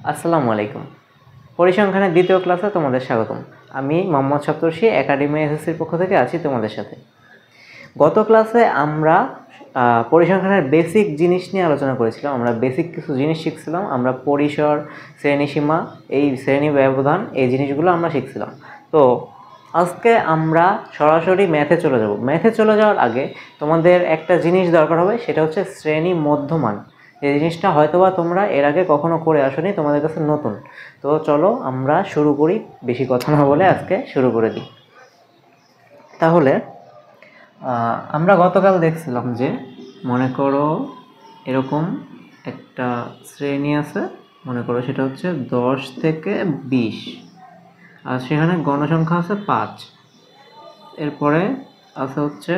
আসসালামু আলাইকুম। পরিসংখ্যানের দ্বিতীয় ক্লাসে তোমাদের স্বাগতম। আমি মোহাম্মদ সপ্তর্ষি একাডেমি এসএসসির পক্ষ থেকে আছি তোমাদের সাথে। গত ক্লাসে আমরা পরিসংখ্যানের বেসিক জিনিস নিয়ে আলোচনা করেছিলাম। আমরা বেসিক কিছু জিনিস শিখছিলাম। আমরা পরিসর, শ্রেণীসীমা, এই শ্রেণী ব্যবধান, এই জিনিসগুলো আমরা শিখছিলাম। তো আজকে আমরা সরাসরি ম্যাথে চলে যাব। ম্যাথে চলে যাওয়ার আগে তোমাদের একটা জিনিস দরকার হবে, সেটা হচ্ছে শ্রেণী মধ্যমান। এই জিনিসটা হয়তোবা তোমরা এর আগে কখনো করে আসোনি, তোমাদের কাছে নতুন। তো চলো আমরা শুরু করি, বেশি কথা না বলে আজকে শুরু করে দিই। তাহলে আমরা গতকাল দেখছিলাম যে, মনে করো এরকম একটা শ্রেণী আছে, মনে করো সেটা হচ্ছে 10 থেকে 20, আর সেখানে গণসংখ্যা আছে 5। এরপরে আছে হচ্ছে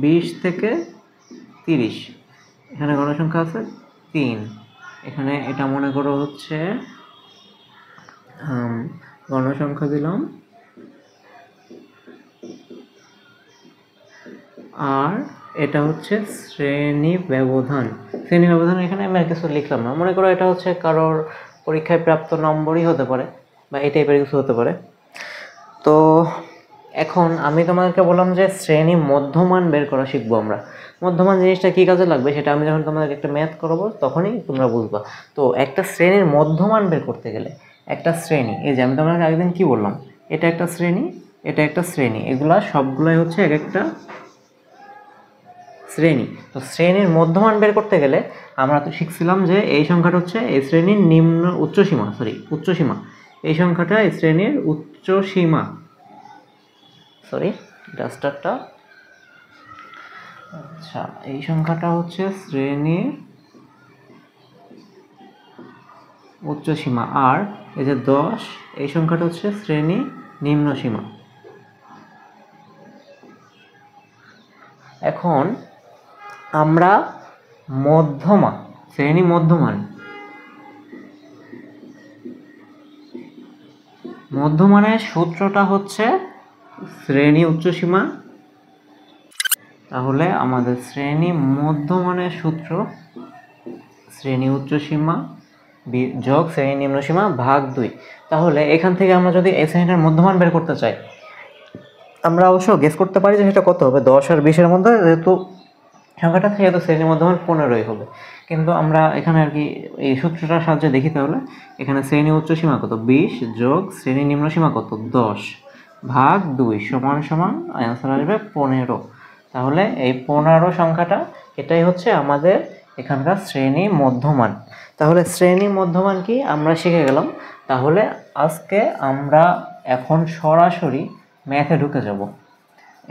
20 থেকে 30, এখানে গণসংখ্যা আছে 3। এখানে এটা মনে করো হচ্ছে গণসংখ্যা দিলাম, আর এটা হচ্ছে শ্রেণী ব্যবধান। শ্রেণী ব্যবধান এখানে আমি আর কিছু লিখলাম না। মনে করো এটা হচ্ছে কারোর পরীক্ষায় প্রাপ্ত নম্বরই হতে পারে, বা এই টাইপের কিছু হতে পারে। তো এখন আমি তোমাদেরকে বললাম যে শ্রেণী মধ্যমান বের করা শিখবো আমরা। মধ্যমান জিনিসটা কী কাজে লাগবে সেটা আমি যখন তোমাদেরকে একটা ম্যাথ করাবো তখনই তোমরা বুঝবা। তো একটা শ্রেণীর মধ্যমান বের করতে গেলে, একটা শ্রেণী, এই যে আমি তোমাকে একদিন কি বললাম, এটা একটা শ্রেণী, এটা একটা শ্রেণী, এগুলা সবগুলাই হচ্ছে এক একটা শ্রেণী। তো শ্রেণীর মধ্যমান বের করতে গেলে আমরা তো শিখছিলাম যে এই সংখ্যাটা হচ্ছে এই শ্রেণীর উচ্চসীমা, এই সংখ্যাটা এই শ্রেণীর উচ্চসীমা। ডাস্টারটা, আচ্ছা, এই সংখ্যাটা হচ্ছে শ্রেণীর উচ্চসীমা, আর এই যে 10, এই সংখ্যাটা হচ্ছে শ্রেণী নিম্নসীমা। এখন আমরা শ্রেণী মধ্যমানের সূত্রটা হচ্ছে শ্রেণী উচ্চসীমা। তাহলে আমাদের শ্রেণী মধ্যমানের সূত্র শ্রেণী উচ্চসীমা যোগ শ্রেণী নিম্নসীমা ভাগ 2। তাহলে এখান থেকে আমরা যদি এই শ্রেণীটার মধ্যমান বের করতে চাই, আমরা অবশ্য গেস করতে পারি যে সেটা কত হবে। 10 আর 20-এর মধ্যে যেহেতু সংখ্যাটা থেকে, তো শ্রেণী মধ্যমান 15ই হবে। কিন্তু আমরা এখানে আর কি এই সূত্রটার সাহায্যে দেখি। তাহলে এখানে শ্রেণী উচ্চসীমা কত, 20 যোগ শ্রেণী নিম্নসীমা কত, 10 ভাগ 2 সমান সমান অ্যান্সার আসবে 15। তাহলে এই 15 সংখ্যাটা, এটাই হচ্ছে আমাদের এখানকার শ্রেণী মধ্যমান। তাহলে শ্রেণী মধ্যমান কি আমরা শিখে গেলাম। তাহলে আজকে আমরা এখন সরাসরি ম্যাথে ঢুকে যাব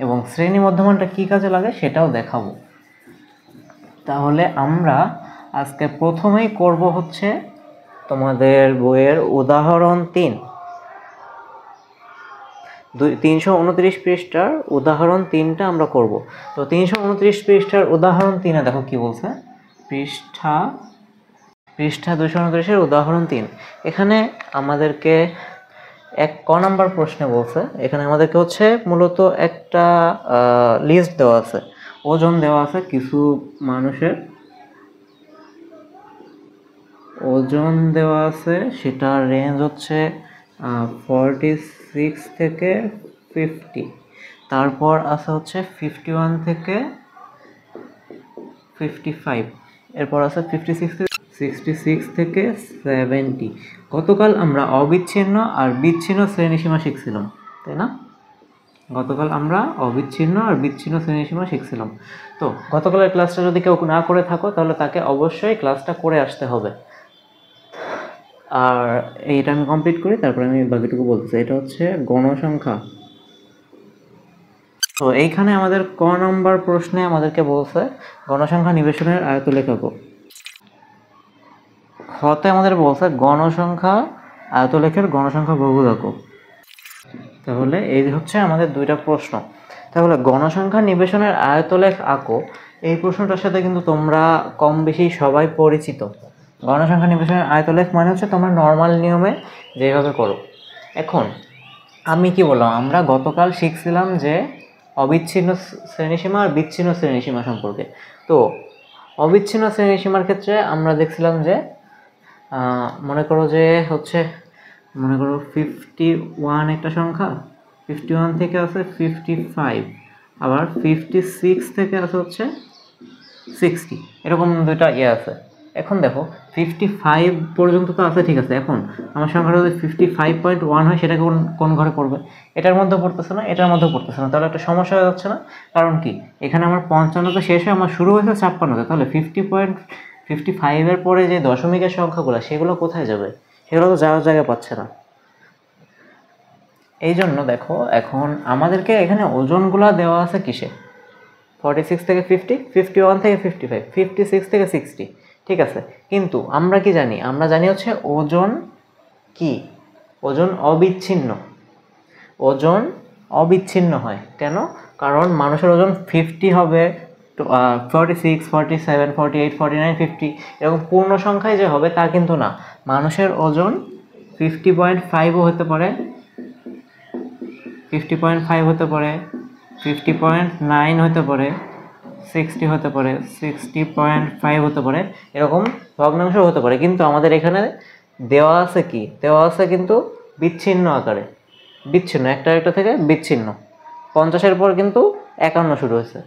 এবং শ্রেণী মধ্যমানটা কী কাজে লাগে সেটাও দেখাবো। তাহলে আমরা আজকে প্রথমেই করব হচ্ছে তোমাদের বইয়ের উদাহরণ 329 পৃষ্ঠার উদাহরণ 3টা আমরা করব। তো 329 পৃষ্ঠার উদাহরণ 3-এ দেখো কি বলছে, পৃষ্ঠা 229-এর উদাহরণ 3। এখানে আমাদেরকে ক নাম্বার প্রশ্নে বলছে, এখানে আমাদেরকে হচ্ছে মূলত একটা লিস্ট দেওয়া আছে, ওজন দেওয়া আছে, কিছু মানুষের ওজন দেওয়া আছে, সেটার রেঞ্জ হচ্ছে 46 থেকে 50। তারপর আছে হচ্ছে 51 থেকে 55। এরপর আছে 66 থেকে 70। গতকাল আমরা অবিচ্ছিন্ন আর বিচ্ছিন্ন শ্রেণীসীমা শিখছিলাম, তাই না? গতকাল আমরা অবিচ্ছিন্ন আর বিচ্ছিন্ন শ্রেণীসীমা শিখছিলাম। তো গতকালের ক্লাসটা যদি কেউ না করে থাকো, তাহলে তাকে অবশ্যই ক্লাসটা করে আসতে হবে। আর এইটা আমি কমপ্লিট করি, তারপরে আমি বাকিটুকু বলতেছি। এটা হচ্ছে গণসংখ্যা। তো এইখানে আমাদের ক নম্বর প্রশ্নে আমাদেরকে বলছে গণসংখ্যা নিবেশনের আয়তলেখ আঁকো। খতে আমাদের বলছে গণসংখ্যা আয়তলেখের গণসংখ্যা বহুভুজ আঁকো। তাহলে এই হচ্ছে আমাদের দুইটা প্রশ্ন। তাহলে গণসংখ্যা নিবেশনের আয়তলেখ আঁকো, এই প্রশ্নটার সাথে কিন্তু তোমরা কম বেশি সবাই পরিচিত। গণসংখ্যা নিবেশনের আয়তলেখ মানে হচ্ছে তোমরা নর্মাল নিয়মে যেভাবে করো। এখন আমি কি বললাম, আমরা গতকাল শিখছিলাম যে অবিচ্ছিন্ন শ্রেণীসীমা আর বিচ্ছিন্ন শ্রেণীসীমা সম্পর্কে। তো অবিচ্ছিন্ন শ্রেণীসীমার ক্ষেত্রে আমরা দেখছিলাম যে মনে করো যে হচ্ছে, মনে করো 51 একটা সংখ্যা, 51 থেকে আছে 55, আবার 56 থেকে আছে হচ্ছে 60, এরকম দুইটা আছে। এখন দেখো 55 পর্যন্ত তো আছে, ঠিক আছে। এখন আমার সংখ্যাটা যদি 55.1 হয়, সেটা কোন কোন ঘরে পড়বে? এটার মধ্যে পড়তেছে না, এটার মধ্যে পড়তেছে না, তাহলে একটা সমস্যা হয়ে যাচ্ছে না? কারণ কি, এখানে আমার 55তে শেষ হয়ে আমার শুরু হয়েছে 56তে, তাহলে 50.55 পরে যে দশমিকের সংখ্যাগুলো, সেগুলো কোথায় যাবে? সেগুলো তো যাওয়ার জায়গা পাচ্ছে না। এই জন্য দেখো এখন আমাদেরকে এখানে ওজনগুলো দেওয়া আছে কিসে? 46 থেকে 50, 51 থেকে 55, 56 থেকে 60, ঠিক আছে। কিন্তু আমরা কি জানি? আমরা জানি হচ্ছে ওজন কি? ওজন অবিচ্ছিন্ন। ওজন অবিচ্ছিন্ন হয় কেন? কারণ মানুষের ওজন 50 হবে, 46, 47, 48, 49, 50 এরকম পূর্ণ সংখ্যায় যে হবে তা কিন্তু না। মানুষের ওজন 50.5ও হতে পারে, 50.5 হতে পারে, 50.9 হতে পারে, 60 হতে পারে, 60.5 হতে পারে, এরকম ভগ্নাংশ হতে পারে। কিন্তু আমাদের এখানে দেওয়া আছে কি? দেওয়া আছে কিন্তু বিচ্ছিন্ন আকারে, বিচ্ছিন্ন, একটা একটা থেকে বিচ্ছিন্ন। 50-এর পর কিন্তু 51 শুরু হয়েছে।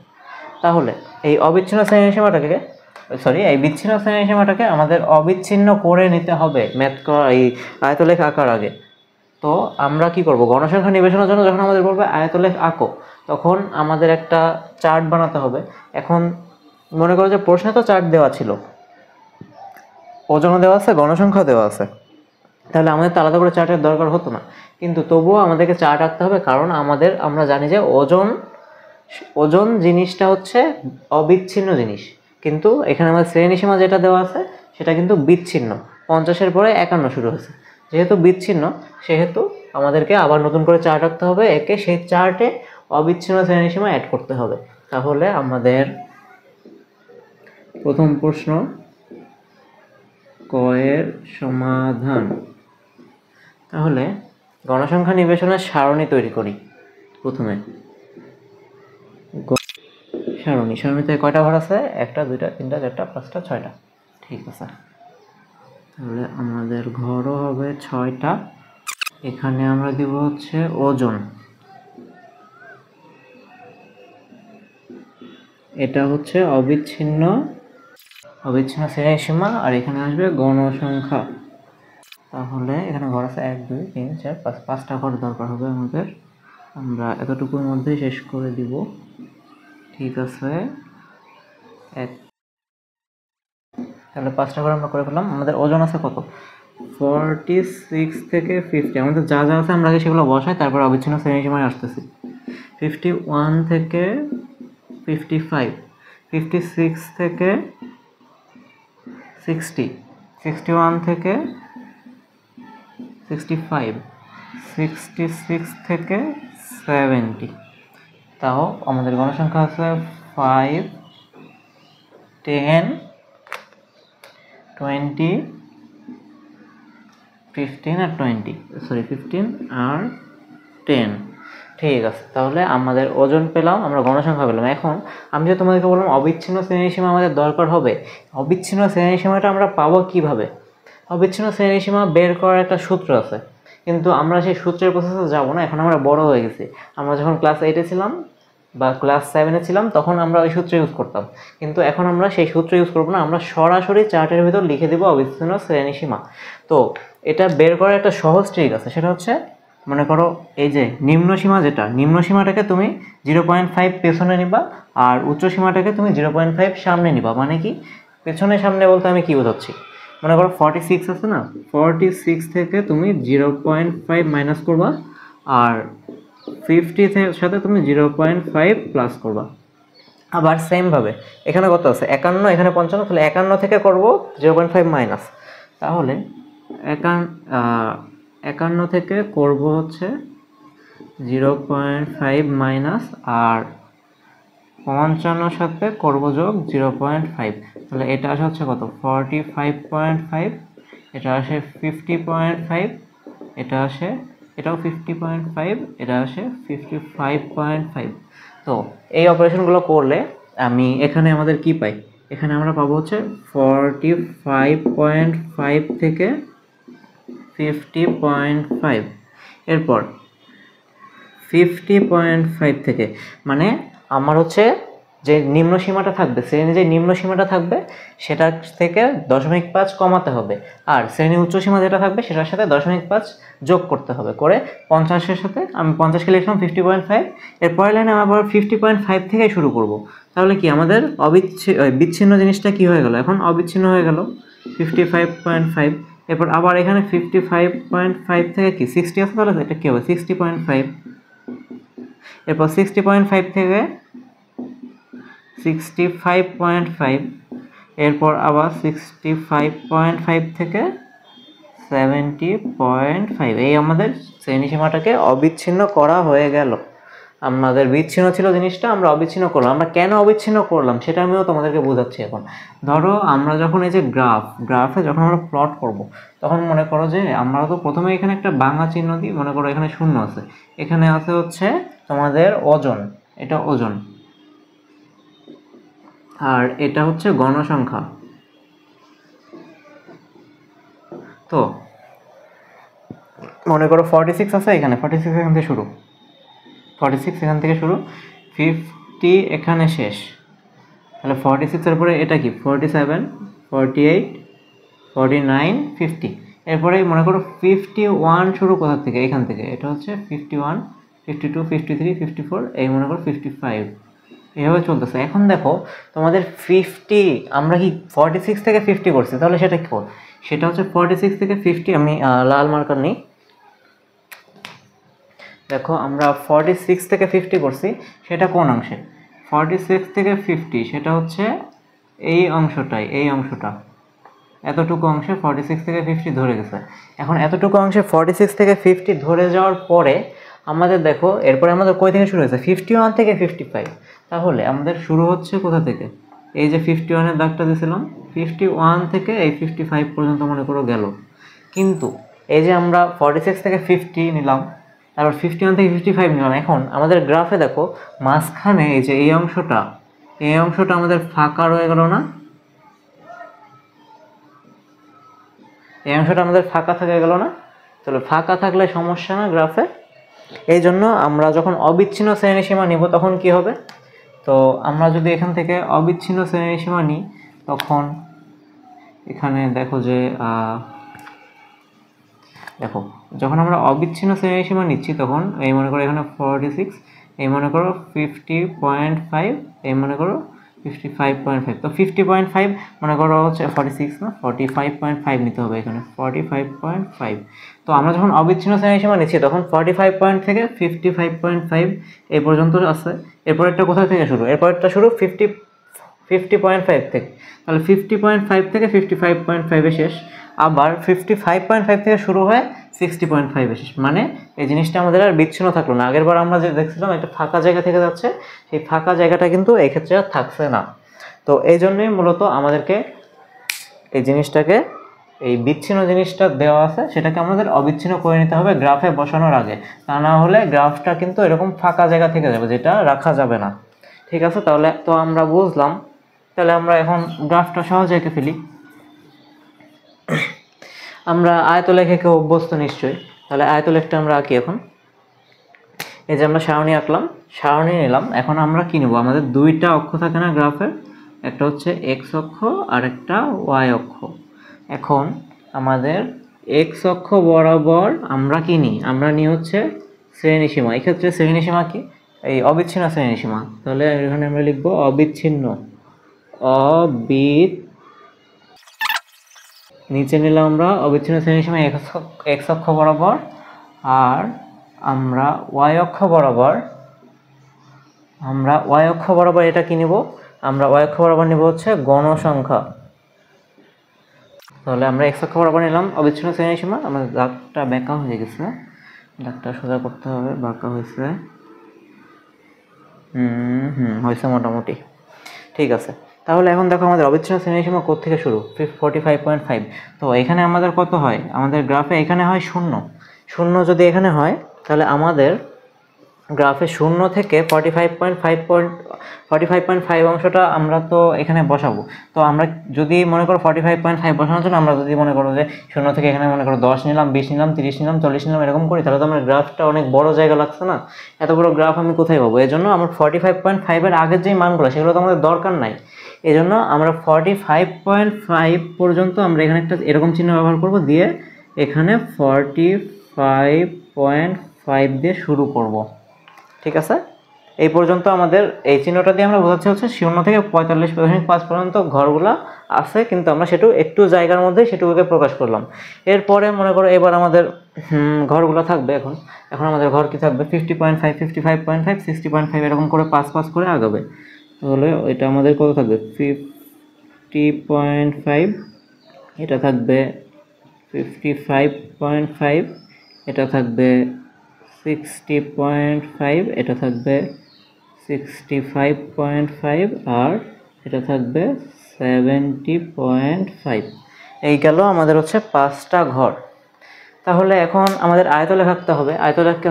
তাহলে এই অবিচ্ছিন্ন শ্রেণীসীমাটাকে, এই বিচ্ছিন্ন শ্রেণীসীমাটাকে আমাদের অবিচ্ছিন্ন করে নিতে হবে ম্যাথ করা, এই আয়তলেখ আঁকার আগে। তো আমরা কি করব? গণসংখ্যা নিবেশনের জন্য যখন আমাদের বলবে আয়তলেখ আঁকো, তখন আমাদের একটা চার্ট বানাতে হবে। এখন মনে করো যে প্রশ্নে তো চার্ট দেওয়া ছিল, ওজনও দেওয়া আছে, গণসংখ্যা দেওয়া আছে, তাহলে আমাদের তো আলাদা করে চার্টের দরকার হতো না। কিন্তু তবুও আমাদেরকে চার্ট আঁকতে হবে, কারণ আমরা জানি যে ওজন জিনিসটা হচ্ছে অবিচ্ছিন্ন জিনিস। কিন্তু এখানে আমাদের শ্রেণীসীমা যেটা দেওয়া আছে সেটা কিন্তু বিচ্ছিন্ন, 50-এর পরে 51 শুরু হয়েছে। যেহেতু বিচ্ছিন্ন, সেহেতু আমাদেরকে আবার নতুন করে চার্ট আঁকতে হবে, একে সেই চার্টে অবিচ্ছিন্ন শ্রেণীসীমা অ্যাড করতে হবে। তাহলে আমাদের প্রথম প্রশ্ন ক এর সমাধান। তাহলে গণসংখ্যা নিবেশনের সারণী তৈরি করি। প্রথমে সারণীতে কয়টা ঘর আছে? 1, 2, 3, 4, 5, 6টা, ঠিক আছে। তাহলে আমাদের ঘরও হবে 6টা। এখানে আমরা দিব হচ্ছে ওজন, এটা হচ্ছে অবিচ্ছিন্ন শ্রেণীসীমা, আর এখানে আসবে গণসংখ্যা। তাহলে এখানে ঘর আছে 1, 2, 3, 4, 5, 5টা ঘর দরকার হবে আমাদের। আমরা এতটুকুর মধ্যেই শেষ করে দিব, ঠিক আছে। তাহলে 5টা ঘর আমরা করে ফেললাম। আমাদের ওজন আছে কত? 46 থেকে 50। আমাদের যা যা আছে আমরা আগে সেগুলো বসাই, তারপর অবিচ্ছিন্ন শ্রেণীসীমায় আসতেছি। 51 থেকে 55, 56 থেকে 60, 61 থেকে 65, 66 থেকে 70। তাও আমাদের গণসংখ্যা আছে 5, 10, 20, 15 আর 10, ঠিক আছে। তাহলে আমাদের ওজন পেলাম, আমরা গণসংখ্যা পেলাম। এখন আমি যে তোমাদেরকে বললাম অবিচ্ছিন্ন শ্রেণীসীমা আমাদের দরকার হবে, অবিচ্ছিন্ন শ্রেণীসীমাটা আমরা পাবো কিভাবে? অবিচ্ছিন্ন শ্রেণীসীমা বের করার একটা সূত্র আছে, কিন্তু আমরা সেই সূত্রের প্রসেসে যাব না, এখন আমরা বড় হয়ে গেছি। আমরা যখন ক্লাস 8-এ ছিলাম বা ক্লাস 7-এ ছিলাম, তখন আমরা ওই সূত্র ইউজ করতাম, কিন্তু এখন আমরা সেই সূত্র ইউজ করবো না, আমরা সরাসরি চার্টের ভিতর লিখে দেবো অবিচ্ছিন্ন শ্রেণীসীমা। তো এটা বের করার একটা সহজ ট্রিক আছে, সেটা হচ্ছে, মনে করো এই যে নিম্নসীমা, নিম্নসীমাটাকে তুমি 0.5 পেছনে নিবা, আর উচ্চসীমাটাকে তুমি 0.5 সামনে নিবা। মানে কি, পেছনে সামনে বলতে আমি কি বোঝাচ্ছি? মনে করো 46 আছে না, 46 থেকে তুমি 0.5 মাইনাস করবা, আর 50 সাথে তুমি 0.5 প্লাস করবা। আবার সেমভাবে এখানে কত আছে? 51, এখানে 55, তাহলে 51 থেকে করবো 0.5 মাইনাস। তাহলে 51 থেকে করব হচ্ছে 0.5 মাইনাস, আর 55 সাথে করব যোগ 0.5। তাহলে এটা আসে হচ্ছে কত? 45.5, এটা আসে 50.5, এটা আসে, এটাও 50.5, এটা আসে 55.5। তো এই অপারেশনগুলো করলে আমি এখানে আমাদের কি পাই? এখানে আমরা পাবো হচ্ছে 45.5 থেকে 50.5, এরপর 50.5 থেকে, মানে আমার হচ্ছে যে নিম্ন সীমাটা থাকবে, শ্রেণী যে নিম্ন সীমাটা থাকবে সেটা থেকে 0.5 কমাতে হবে, আর শ্রেণী উচ্চ সীমা যেটা থাকবে সেটার সাথে 0.5 যোগ করতে হবে, করে 50-এর সাথে আমি 50কে লিখলাম 50.5, এর পরের লাইনে আমি আবার 50.5 থেকে শুরু করব। তাহলে কি আমাদের বিচ্ছিন্ন জিনিসটা কি হয়ে গেল, এখন অবিচ্ছিন্ন হয়ে গেল 55.5। এরপর আবার এখানে 55.5 থেকে কি 60 আছে, তাহলে এটা কি হবে 60.5। এরপর 60.5 থেকে 65.5, এরপর আবার 65.5 থেকে 70.5। এই আমাদের শ্রেণীসীমাটাকে অবিচ্ছিন্ন করা হয়ে গেল। আমাদের বিচ্ছিন্ন ছিল জিনিসটা, আমরা অবিচ্ছিন্ন করলাম। আমরা কেন অবিচ্ছিন্ন করলাম সেটা আমিও তোমাদেরকে বোঝাচ্ছি এখন। ধরো আমরা যখন এই যে গ্রাফে যখন আমরা প্লট করব, তখন মনে করো যে আমরা তো প্রথমে এখানে একটা ভাঙা চিহ্ন দিই, মনে করো এখানে 0 আছে, এখানে আছে হচ্ছে তোমাদের ওজন, এটা ওজন, আর এটা হচ্ছে গণসংখ্যা। তো মনে করো 46 আছে এখানে, 46 এখান থেকে শুরু, 46 এখান থেকে শুরু, 50 এখানে শেষ, তাহলে 46 এর পরে এটা কি 47, 48, 49, 50। এরপরে মনে করো 51 শুরু কোথা থেকে, এখান থেকে, এটা হচ্ছে 51, 52, 53, 54, এই মনে করো 55, এভাবে চলতেছে। এখন দেখো তোমাদের 50, আমরা কি 46 থেকে 50 করছি, তাহলে সেটা কি, সেটা হচ্ছে 46 থেকে 50, আমি লাল মার্কার নিই। দেখো আমরা 46 থেকে 50 করছি, সেটা কোন অংশে, 46 থেকে 50 সেটা হচ্ছে এই অংশটাই, এই অংশটা, এতটুকু অংশে 46 থেকে 50 ধরে গেছে। এখন এতটুকু অংশে 46 থেকে 50 ধরে যাওয়ার পরে আমাদের দেখো এরপরে আমাদের কই থেকে শুরু হয়েছে, 51 থেকে 55। তাহলে আমাদের শুরু হচ্ছে কোথা থেকে, এই যে 51 এর দাগটা দিয়েছিলাম, 51 থেকে এই 55 পর্যন্ত মনে করো গেল। কিন্তু এই যে আমরা 46 থেকে 50 নিলাম, তারপর 51 থেকে 55 নিলাম, এখন আমাদের গ্রাফে দেখো মাঝখানে এই যে এই অংশটা, এই অংশটা আমাদের ফাঁকা রয়ে গেল না, এই অংশটা আমাদের ফাঁকা থেকে গেল না। তাহলে ফাঁকা থাকলে সমস্যা না গ্রাফে, এই জন্য আমরা যখন অবিচ্ছিন্ন শ্রেণীসীমা নিব তখন কি হবে, তো আমরা যদি এখান থেকে অবিচ্ছিন্ন শ্রেণীসীমা নিই তখন এখানে দেখো যে দেখো যখন আমরা অবিচ্ছিন্ন শ্রেণীসীমা নিচ্ছি তখন এই মনে করো এখানে 46, এই মনে করো 50.5, এই মনে করো 55.5, তো 50.5 মনে করো হচ্ছে 46 না, 45.5 নিতে হবে এখানে 45.5। তো আমরা যখন অবিচ্ছিন্ন শ্রেণীসীমা নিচ্ছি তখন 45 থেকে 55.5 এই পর্যন্ত আছে। এরপরেরটা কোথা থেকে শুরু, এরপরেরটা শুরু 50.5 থেকে, তাহলে 50.5 থেকে 55.5 শেষ, আবার 55.5 থেকে শুরু হয় 60.5 শেষ। মানে এই জিনিসটা আমাদের আর বিচ্ছিন্ন থাকলো না। আগেরবার আমরা যে দেখছিলাম একটা ফাঁকা জায়গা থেকে যাচ্ছে, সেই ফাঁকা জায়গাটা কিন্তু এই ক্ষেত্রে আর থাকছে না। তো এই জন্যই মূলত আমাদেরকে এই জিনিসটাকে, এই বিচ্ছিন্ন জিনিসটা দেওয়া আছে সেটাকে আমাদের অবিচ্ছিন্ন করে নিতে হবে গ্রাফে বসানোর আগে, তা না হলে গ্রাফটা কিন্তু এরকম ফাঁকা জায়গা থেকে যাবে, যেটা রাখা যাবে না। ঠিক আছে, তাহলে তো আমরা বুঝলাম। তাহলে আমরা এখন গ্রাফটা সহজে এঁকে ফেলি। আমরা আয়তলেখকে অভ্যস্ত নিশ্চয়ই, তাহলে আয়তলেখটা আমরা আঁকি এখন। এই যে আমরা সারণী আঁকলাম, সারণী নিলাম। এখন আমরা কি নেব, আমাদের দুইটা অক্ষ থাকে না গ্রাফের, একটা হচ্ছে এক্স অক্ষ আর একটা ওয়াই অক্ষ। এখন আমাদের এক্স অক্ষ বরাবর আমরা কি নিই, আমরা নিই হচ্ছে শ্রেণীসীমা। এক্ষেত্রে শ্রেণীসীমা কি, এই অবিচ্ছিন্ন শ্রেণীসীমা। তাহলে এখানে আমরা লিখবো অবিচ্ছিন্ন, নিচে নিলাম আমরা অবিচ্ছিন্ন শ্রেণীসীমা এক্স অক্ষ বরাবর, আর আমরা ওয়াই অক্ষ বরাবর এটা কি নিব, আমরা ওয়াই অক্ষ বরাবর নিব হচ্ছে গণসংখ্যা। তাহলে আমরা এক্স অক্ষ বরাবর নিলাম অবিচ্ছিন্ন শ্রেণীসীমা। আমাদের দাগটা বাঁকা হয়ে গেছে, দাগটা সোজা করতে হবে, বাঁকা হয়েছে, হয়েছে মোটামুটি ঠিক আছে। তাহলে এখন দেখো আমাদের অবিচ্ছিন্ন শ্রেণীসীমা কোথা থেকে শুরু, 45.5। তো এখানে আমাদের কত হয়, আমাদের গ্রাফে এখানে হয় 0। যদি এখানে হয় তাহলে আমাদের গ্রাফে 0 থেকে 45.5 অংশটা আমরা তো এখানে বসাবো। তো আমরা যদি মনে করো 45.5 বসানোর জন্য আমরা যদি মনে করো যে 0 থেকে এখানে মনে করো 10 নিলাম, 20 নিলাম, 30 নিলাম, 40 নিলাম, এরকম করি, তাহলে তো আমার গ্রাফটা অনেক বড় জায়গা লাগছে না? এত বড় গ্রাফ আমি কোথায় পাবো? এই জন্য আমার 45.5 আগের যে মানগুলো সেগুলো তো আমাদের দরকার নাই। এই জন্য আমরা 45.5 পর্যন্ত আমরা এখানে একটা এরকম চিহ্ন ব্যবহার করব, দিয়ে এখানে 45.5 দিয়ে শুরু করব। ঠিক আছে, এই পর্যন্ত আমাদের এই চিহ্নটা দিয়ে আমরা বোঝাচ্ছি হচ্ছে 0 থেকে 45.5 পর্যন্ত ঘরগুলো আছে, কিন্তু আমরা সেটু একটু জায়গার মধ্যে সেটুকুকে প্রকাশ করলাম। এরপরে মনে করো এবার আমাদের ঘরগুলো থাকবে, এখন আমাদের ঘর কি থাকবে? 50.5, 55.5, 60.5 এরকম করে 5 করে আগাবে। তাহলে এটা আমাদের কত থাকবে? 50.5, এটা থাকবে 55.5, এটা থাকবে 60.5, এটা থাকবে 65.5, আর এটা থাকবে 70.5। এই গেল আমাদের হচ্ছে 5টা ঘর। তাহলে এখন আমাদের আয়তলেখ আঁকতে হবে।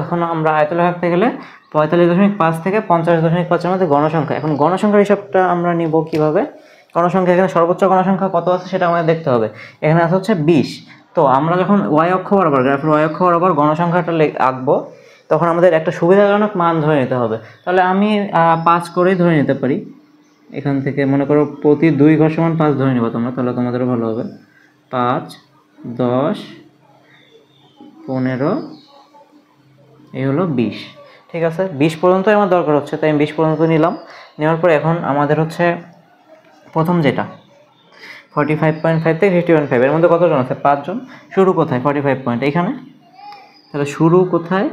এখন আমরা আয়তলেখ আঁকতে গেলে 45.5 থেকে 50.5 এর মধ্যে গণসংখ্যা। এখন গণসংখ্যার হিসাবটা আমরা নিব কিভাবে? গণসংখ্যা এখানে সর্বোচ্চ গণসংখ্যা কত আছে সেটা আমাদের দেখতে হবে। এখানে আছে হচ্ছে 20। তো আমরা যখন ওয়াই অক্ষ বরাবর, গ্রাফের ওয়াই অক্ষ বরাবর গণসংখ্যাটা আঁকবো, তখন আমাদের একটা সুবিধাজনক মান ধরে নিতে হবে। তাহলে আমি 5 করেই ধরে নিতে পারি। এখান থেকে মনে করো প্রতি 2 ঘর সমান 5 ধরে নিবা তোমরা, তাহলে তোমাদেরও ভালো হবে। 5, 10, 15, এই হলো 20। ঠিক আছে, 20 পর্যন্তই আমার দরকার হচ্ছে, তাই আমি 20 পর্যন্ত নিলাম। নেওয়ার পর এখন আমাদের হচ্ছে প্রথম যেটা 45.5 থেকে 50.5 এর মধ্যে কতজন আছে? 5 জন। শুরু কোথায়? 45 পয়েন্ট এইখানে। তাহলে শুরু কোথায়?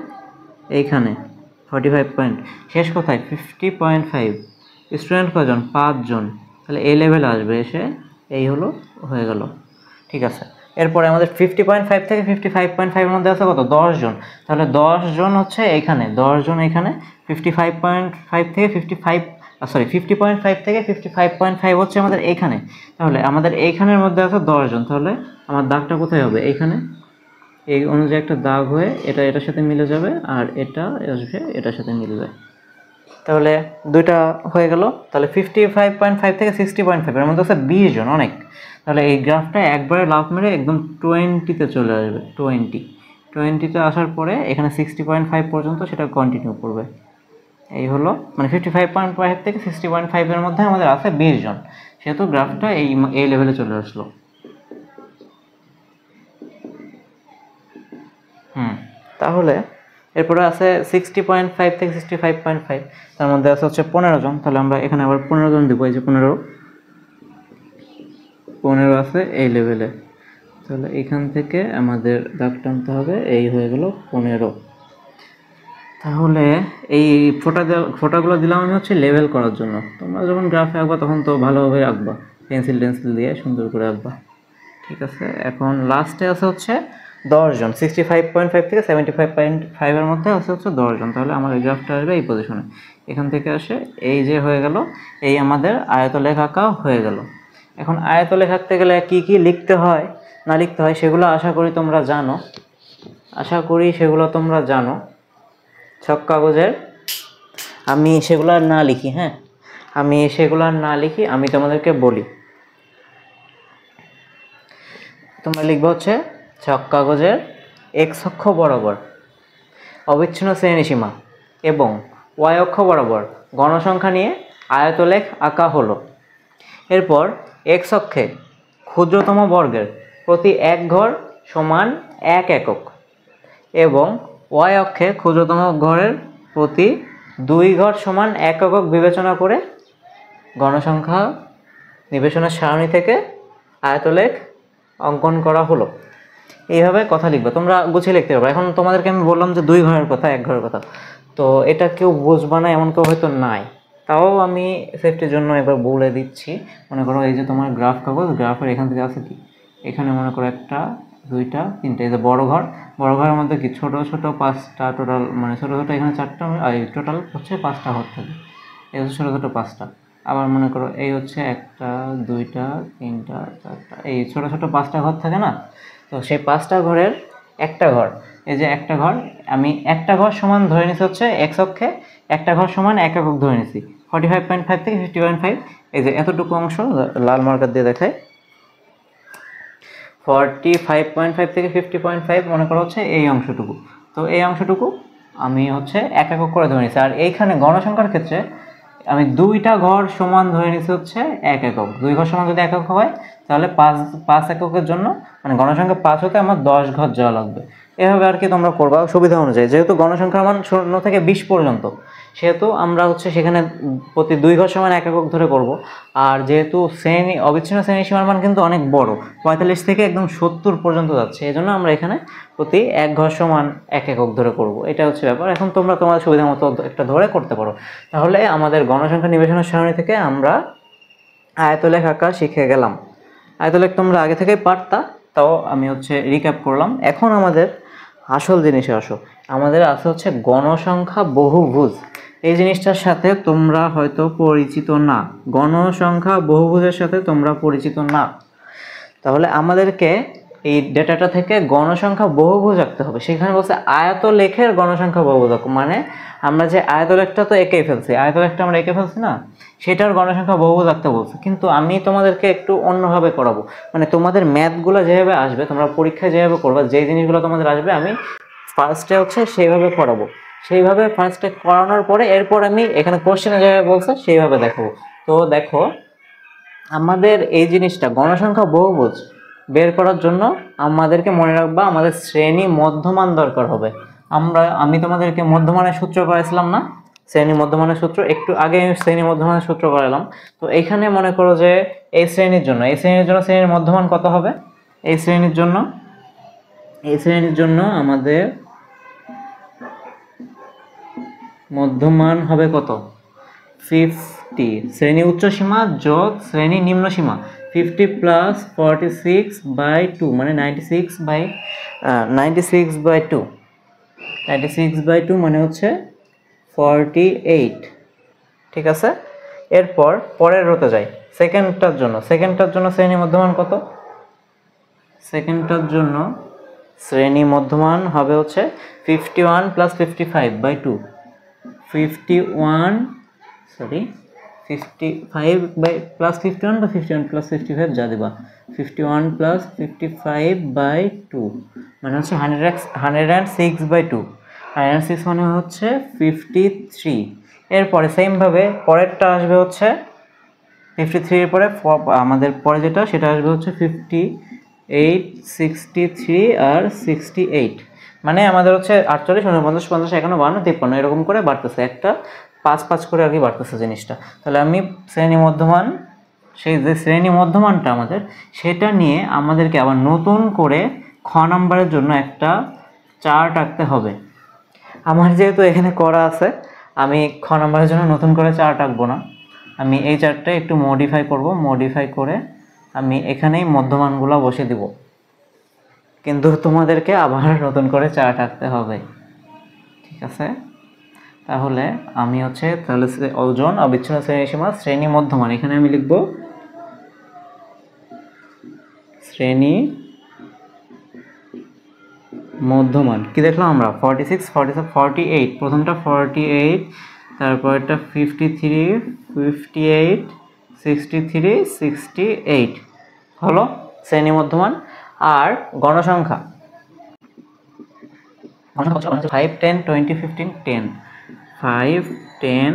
এইখানে 45 পয়েন্ট। শেষ কোথায়? 50.5। স্টুডেন্ট কজন? 5 জন। তাহলে এই লেভেলে আসবে, এসে এই হলো, হয়ে গেল। ঠিক আছে, এরপরে আমাদের 50.5 থেকে 55.5 এর মধ্যে আছে কত? 10 জন। তাহলে 10 জন হচ্ছে এইখানে, 10 জন এইখানে। 55.5 থেকে 50.5 থেকে 55.5 হচ্ছে আমাদের এইখানে। তাহলে আমাদের এইখানের মধ্যে আছে 10 জন। তাহলে আমার দাগটা কোথায় হবে? এইখানে। এই অনুযায়ী একটা দাগ হয়ে এটা এটার সাথে মিলে যাবে, আর এটা আসবে এটার সাথে মিলবে। তাহলে দুইটা হয়ে গেল। তাহলে 55.5 থেকে 60.5 এর মধ্যে আছে 20 জন, অনেক। তাহলে এই গ্রাফটা একবারে লাফ মেরে একদম 20-তে চলে আসবে। 20-তে আসার পরে এখানে 60.5 পর্যন্ত সেটা কন্টিনিউ করবে। এই হলো, মানে 55.5 থেকে 60.5 এর মধ্যে আমাদের আছে 20 জন, সেহেতু গ্রাফটা এই লেভেলে চলে আসলো। তাহলে এরপরে আছে 60.5 থেকে 65.5, তার মধ্যে আছে হচ্ছে 15 জন। তাহলে আমরা এখানে আবার 15 জন দিব। এই যে 15 আছে এই লেভেলে। তাহলে এখান থেকে আমাদের দাগ টানতে হবে, এই হয়ে গেল 15। তাহলে এই ফোঁটাগুলো দিলাম আমি হচ্ছে লেভেল করার জন্য। তোমরা যখন গ্রাফে আঁকবা তখন তো ভালোভাবে আঁকবা, পেন্সিল দিয়ে সুন্দর করে আঁকবা। ঠিক আছে, এখন লাস্টে আছে হচ্ছে 10 জন। 65.5 থেকে 75.5 এর মধ্যে আছে হচ্ছে 10 জন। তাহলে আমার এই গ্রাফটা আসবে এই পজিশনে। এখান থেকে আসে এই যে হয়ে গেল, এই আমাদের আয়তলেখ আঁকা হয়ে গেল। এখন আয়তলেখ আঁকতে গেলে কি কি লিখতে হয় না লিখতে হয় সেগুলো আশা করি তোমরা জানো। ছক কাগজের আমি সেগুলো আর না লিখি, আমি তোমাদেরকে বলি। তোমরা লিখবে হচ্ছে ছক কাগজের এক্স অক্ষ বরাবর অবিচ্ছিন্ন শ্রেণীসীমা এবং ওয়াই অক্ষ বরাবর গণসংখ্যা নিয়ে আয়তলেখ আঁকা হলো। এরপর এক্স অক্ষে ক্ষুদ্রতম বর্গের প্রতি এক ঘর সমান 1 একক এবং ওয়াই অক্ষে ক্ষুদ্রতম ঘরের প্রতি 2 ঘর সমান 1 একক বিবেচনা করে গণসংখ্যা নিবেশনের সারণী থেকে আয়তলেখ অঙ্কন করা হলো। এইভাবে কথা লিখবে, তোমরা গুছিয়ে লিখতে পারবে। এখন তোমাদেরকে আমি বললাম যে 2 ঘরের কথা, 1 ঘরের কথা, তো এটা কেউ বুঝবা না এমন কেউ হয়তো নাই, তাও আমি সেফটির জন্য একবার বলে দিচ্ছি। মনে করো এই যে তোমার গ্রাফ কাগজ, গ্রাফের এখান থেকে আছে কি, এখানে মনে করো 1টা 2টা 3টে, এই যে বড় ঘরের মধ্যে কি ছোট 5টা টোটাল, মানে ছোট এখানে 4টা, টোটাল হচ্ছে 5টা ঘর থাকে। এই হচ্ছে ছোট 5টা। আবার মনে করো এই হচ্ছে 1টা 2টা 3টা 4টা, এই ছোট 5টা ঘর থাকে না? তো সেই 5টা ঘরের একটা ঘর, এই যে একটা ঘর, আমি একটা ঘর সমান ধরে নিচ্ছি হচ্ছে এক্স অক্ষে, একটা ঘর সমান 1 একক ধরে নিচ্ছি 45.5 থেকে 50.5। এই যে এতটুকু অংশ লাল মার্কার দিয়ে দেখায়, 45.5 থেকে 50.5 মনে করা হচ্ছে এই অংশটুকু। তো এই অংশটুকু আমি হচ্ছে 1 একক করে ধরে নিচ্ছি। আর এইখানে গণসংখ্যার ক্ষেত্রে আমি 2টা ঘর সমান ধরে নিচ্ছি হচ্ছে 1 একক। 2 ঘর সমান যদি 1 একক হয় তাহলে 5 এককের জন্য মানে গণসংখ্যা 5 হতে আমার 10 ঘর যাওয়া লাগবে। এভাবে আর কি তোমরা করবা সুবিধা অনুযায়ী। যেহেতু গণসংখ্যার মান 0 থেকে 20 পর্যন্ত, সেহেতু আমরা হচ্ছে সেখানে প্রতি 2 ঘর সমান 1 একক ধরে করব। আর যেহেতু শ্রেণী অবিচ্ছিন্ন শ্রেণী সীমার মান কিন্তু অনেক বড়, 45 থেকে একদম 70 পর্যন্ত যাচ্ছে, এই জন্য আমরা এখানে প্রতি 1 ঘর সমান 1 একক ধরে করব। এটা হচ্ছে ব্যাপার। এখন তোমরা তোমাদের সুবিধা মতো একটা ধরে করতে পারো। তাহলে আমাদের গণসংখ্যা নিবেশনের সারণী থেকে আমরা আয়তলেখ আঁকা শিখে গেলাম। আয়তলেখ তোমরা আগে থেকেই পারতা, তাও আমি হচ্ছে রিক্যাপ করলাম। এখন আমাদের আসল জিনিসে আসো। আমাদের আছে হচ্ছে গণসংখ্যা বহুভুজ। এই জিনিসটার সাথে তোমরা হয়তো পরিচিত না, গণসংখ্যা বহুভুজের সাথে তোমরা পরিচিত না। তাহলে আমাদেরকে এই ডেটাটা থেকে গণসংখ্যা বহুভুজ আঁকতে হবে। সেখানে বলছে আয়তলেখের গণসংখ্যা বহুভুজ আঁকো, মানে আমরা যে আয়তলেখটা তো এঁকেই ফেলছি, আয়তলেখটা আমরা এঁকে ফেলছি না, সেটার গণসংখ্যা বহুভুজ আঁকতে বলছে। কিন্তু আমি তোমাদেরকে একটু অন্যভাবে করাবো, মানে তোমাদের ম্যাথগুলো যেভাবে আসবে, তোমরা পরীক্ষায় যেভাবে করবা, যে জিনিসগুলো তোমাদের আসবে আমি ফার্স্টে হচ্ছে সেইভাবে করাবো। সেইভাবে ফার্স্টে করানোর পরে এরপর আমি এখানে কোশ্চেনে যেভাবে বলছে সেইভাবে দেখাবো। তো দেখো, আমাদের এই জিনিসটা গণসংখ্যা বহুভুজ বের করার জন্য আমাদেরকে মনে রাখবা আমাদের শ্রেণী মধ্যমান দরকার হবে। আমি তোমাদেরকে মধ্যমানের সূত্র করাইছিলাম না, শ্রেণী মধ্যমানের সূত্র একটু আগে আমি শ্রেণী মধ্যমানের সূত্র করালাম। তো এইখানে মনে করো যে এই শ্রেণীর জন্য শ্রেণীর মধ্যমান কত হবে? এই শ্রেণীর জন্য আমাদের মধ্যমান হবে কত? 50। শ্রেণী উচ্চ সীমা যোগ শ্রেণী নিম্ন সীমা 50 প্লাস 46/2 মানে 96/2। 96/2 মানে হচ্ছে 48। ঠিক আছে, এরপর পরের রোতে যাই। সেকেন্ডটার জন্য শ্রেণী মধ্যমান কত? সেকেন্ডটার জন্য শ্রেণী মধ্যমান হবে হচ্ছে 51 প্লাস 55/2। 55 প্লাস 51 বা 51 প্লাস 55 যা দিবা, 51 প্লাস 55/2 মানে হচ্ছে 106/2। 106 মানে হচ্ছে 53। এরপরে সেমভাবে পরেরটা আসবে হচ্ছে 53 এর পরে আমাদের পরে যেটা সেটা আসবে হচ্ছে 58, 63 আর 68। মানে আমাদের হচ্ছে 48, 49, 50, 51, 52, 53 এরকম করে বাড়তেছে, একটা 5 করে আর কি বাড়তেছে জিনিসটা। তাহলে আমি শ্রেণী মধ্যমান, সেই যে শ্রেণী মধ্যমানটা আমাদের, সেটা নিয়ে আমাদেরকে আবার নতুন করে খ নাম্বারের জন্য একটা চার্ট আঁকতে হবে। আমার যেহেতু এখানে করা আছে, আমি খ নাম্বারের জন্য নতুন করে চার্ট আঁকবো না। আমি এই চার্টটা একটু মডিফাই করব, মডিফাই করে আমি এখানেই মধ্যমানগুলো বসিয়ে দিব, কিন্তু তোমাদেরকে আবার নতুন করে চার্ট আঁকতে হবে। ঠিক আছে, তাহলে আমি হচ্ছে ওজন অবিচ্ছিন্ন শ্রেণীসীমা শ্রেণী মধ্যমান, এখানে আমি লিখব শ্রেণী মধ্যমান। কি দেখলাম আমরা? 46, 47, 48, প্রথমটা 48, তারপরটা 53, 58, 63, 68 হলো শ্রেণী মধ্যমান। আর গণসংখ্যা 5, 10, 20, 15, 10, 5, 10,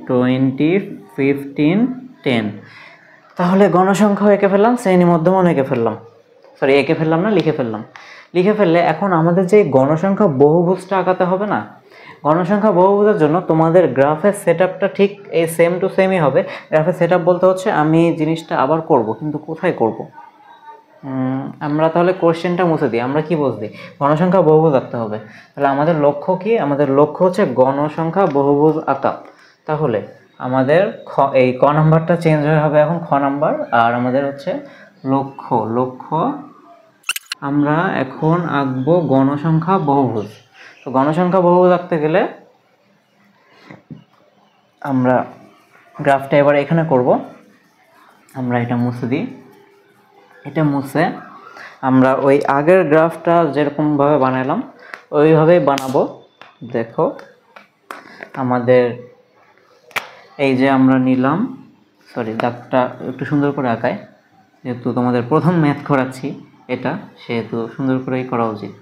20, 15, 10। তাহলে গণসংখ্যা এঁকে ফেললাম, শ্রেণী মধ্যমান এঁকে ফেললাম, এঁকে ফেললাম না, লিখে ফেললে এখন আমাদের যে গণসংখ্যা বহুভুজটা আঁকাতে হবে না? গণসংখ্যা বহুভুজের জন্য তোমাদের গ্রাফের সেটআপটা ঠিক এই সেম টু সেমই হবে। গ্রাফের সেটআপ বলতে হচ্ছে আমি জিনিসটা আবার করব, কিন্তু কোথায় করব? আমরা তাহলে কোশ্চেনটা মুছে দিই। আমরা কি বুঝছি? গণসংখ্যা বহুভুজ আঁকতে হবে। তাহলে আমাদের লক্ষ্য কি? আমাদের লক্ষ্য হচ্ছে গণসংখ্যা বহুভুজ আঁকা। তাহলে আমাদের এই ক নাম্বারটা চেঞ্জ হয়ে হবে এখন খ নাম্বার। আর আমাদের হচ্ছে লক্ষ্য আমরা এখন আঁকবো গণসংখ্যা বহুভুজ। তো গণসংখ্যা বহুভুজ আঁকতে গেলে আমরা গ্রাফটা এবার এখানে করব। আমরা এটা মুছে দিই। এটা মুছে আমরা ওই আগের গ্রাফটা যেরকমভাবে বানালাম ওইভাবেই বানাবো। দেখো আমাদের এই যে আমরা নিলাম, সরি দাগটা একটু সুন্দর করে আঁকাই, যেহেতু তোমাদের প্রথম ম্যাথ করাচ্ছি এটা, সেহেতু সুন্দর করেই করা উচিত।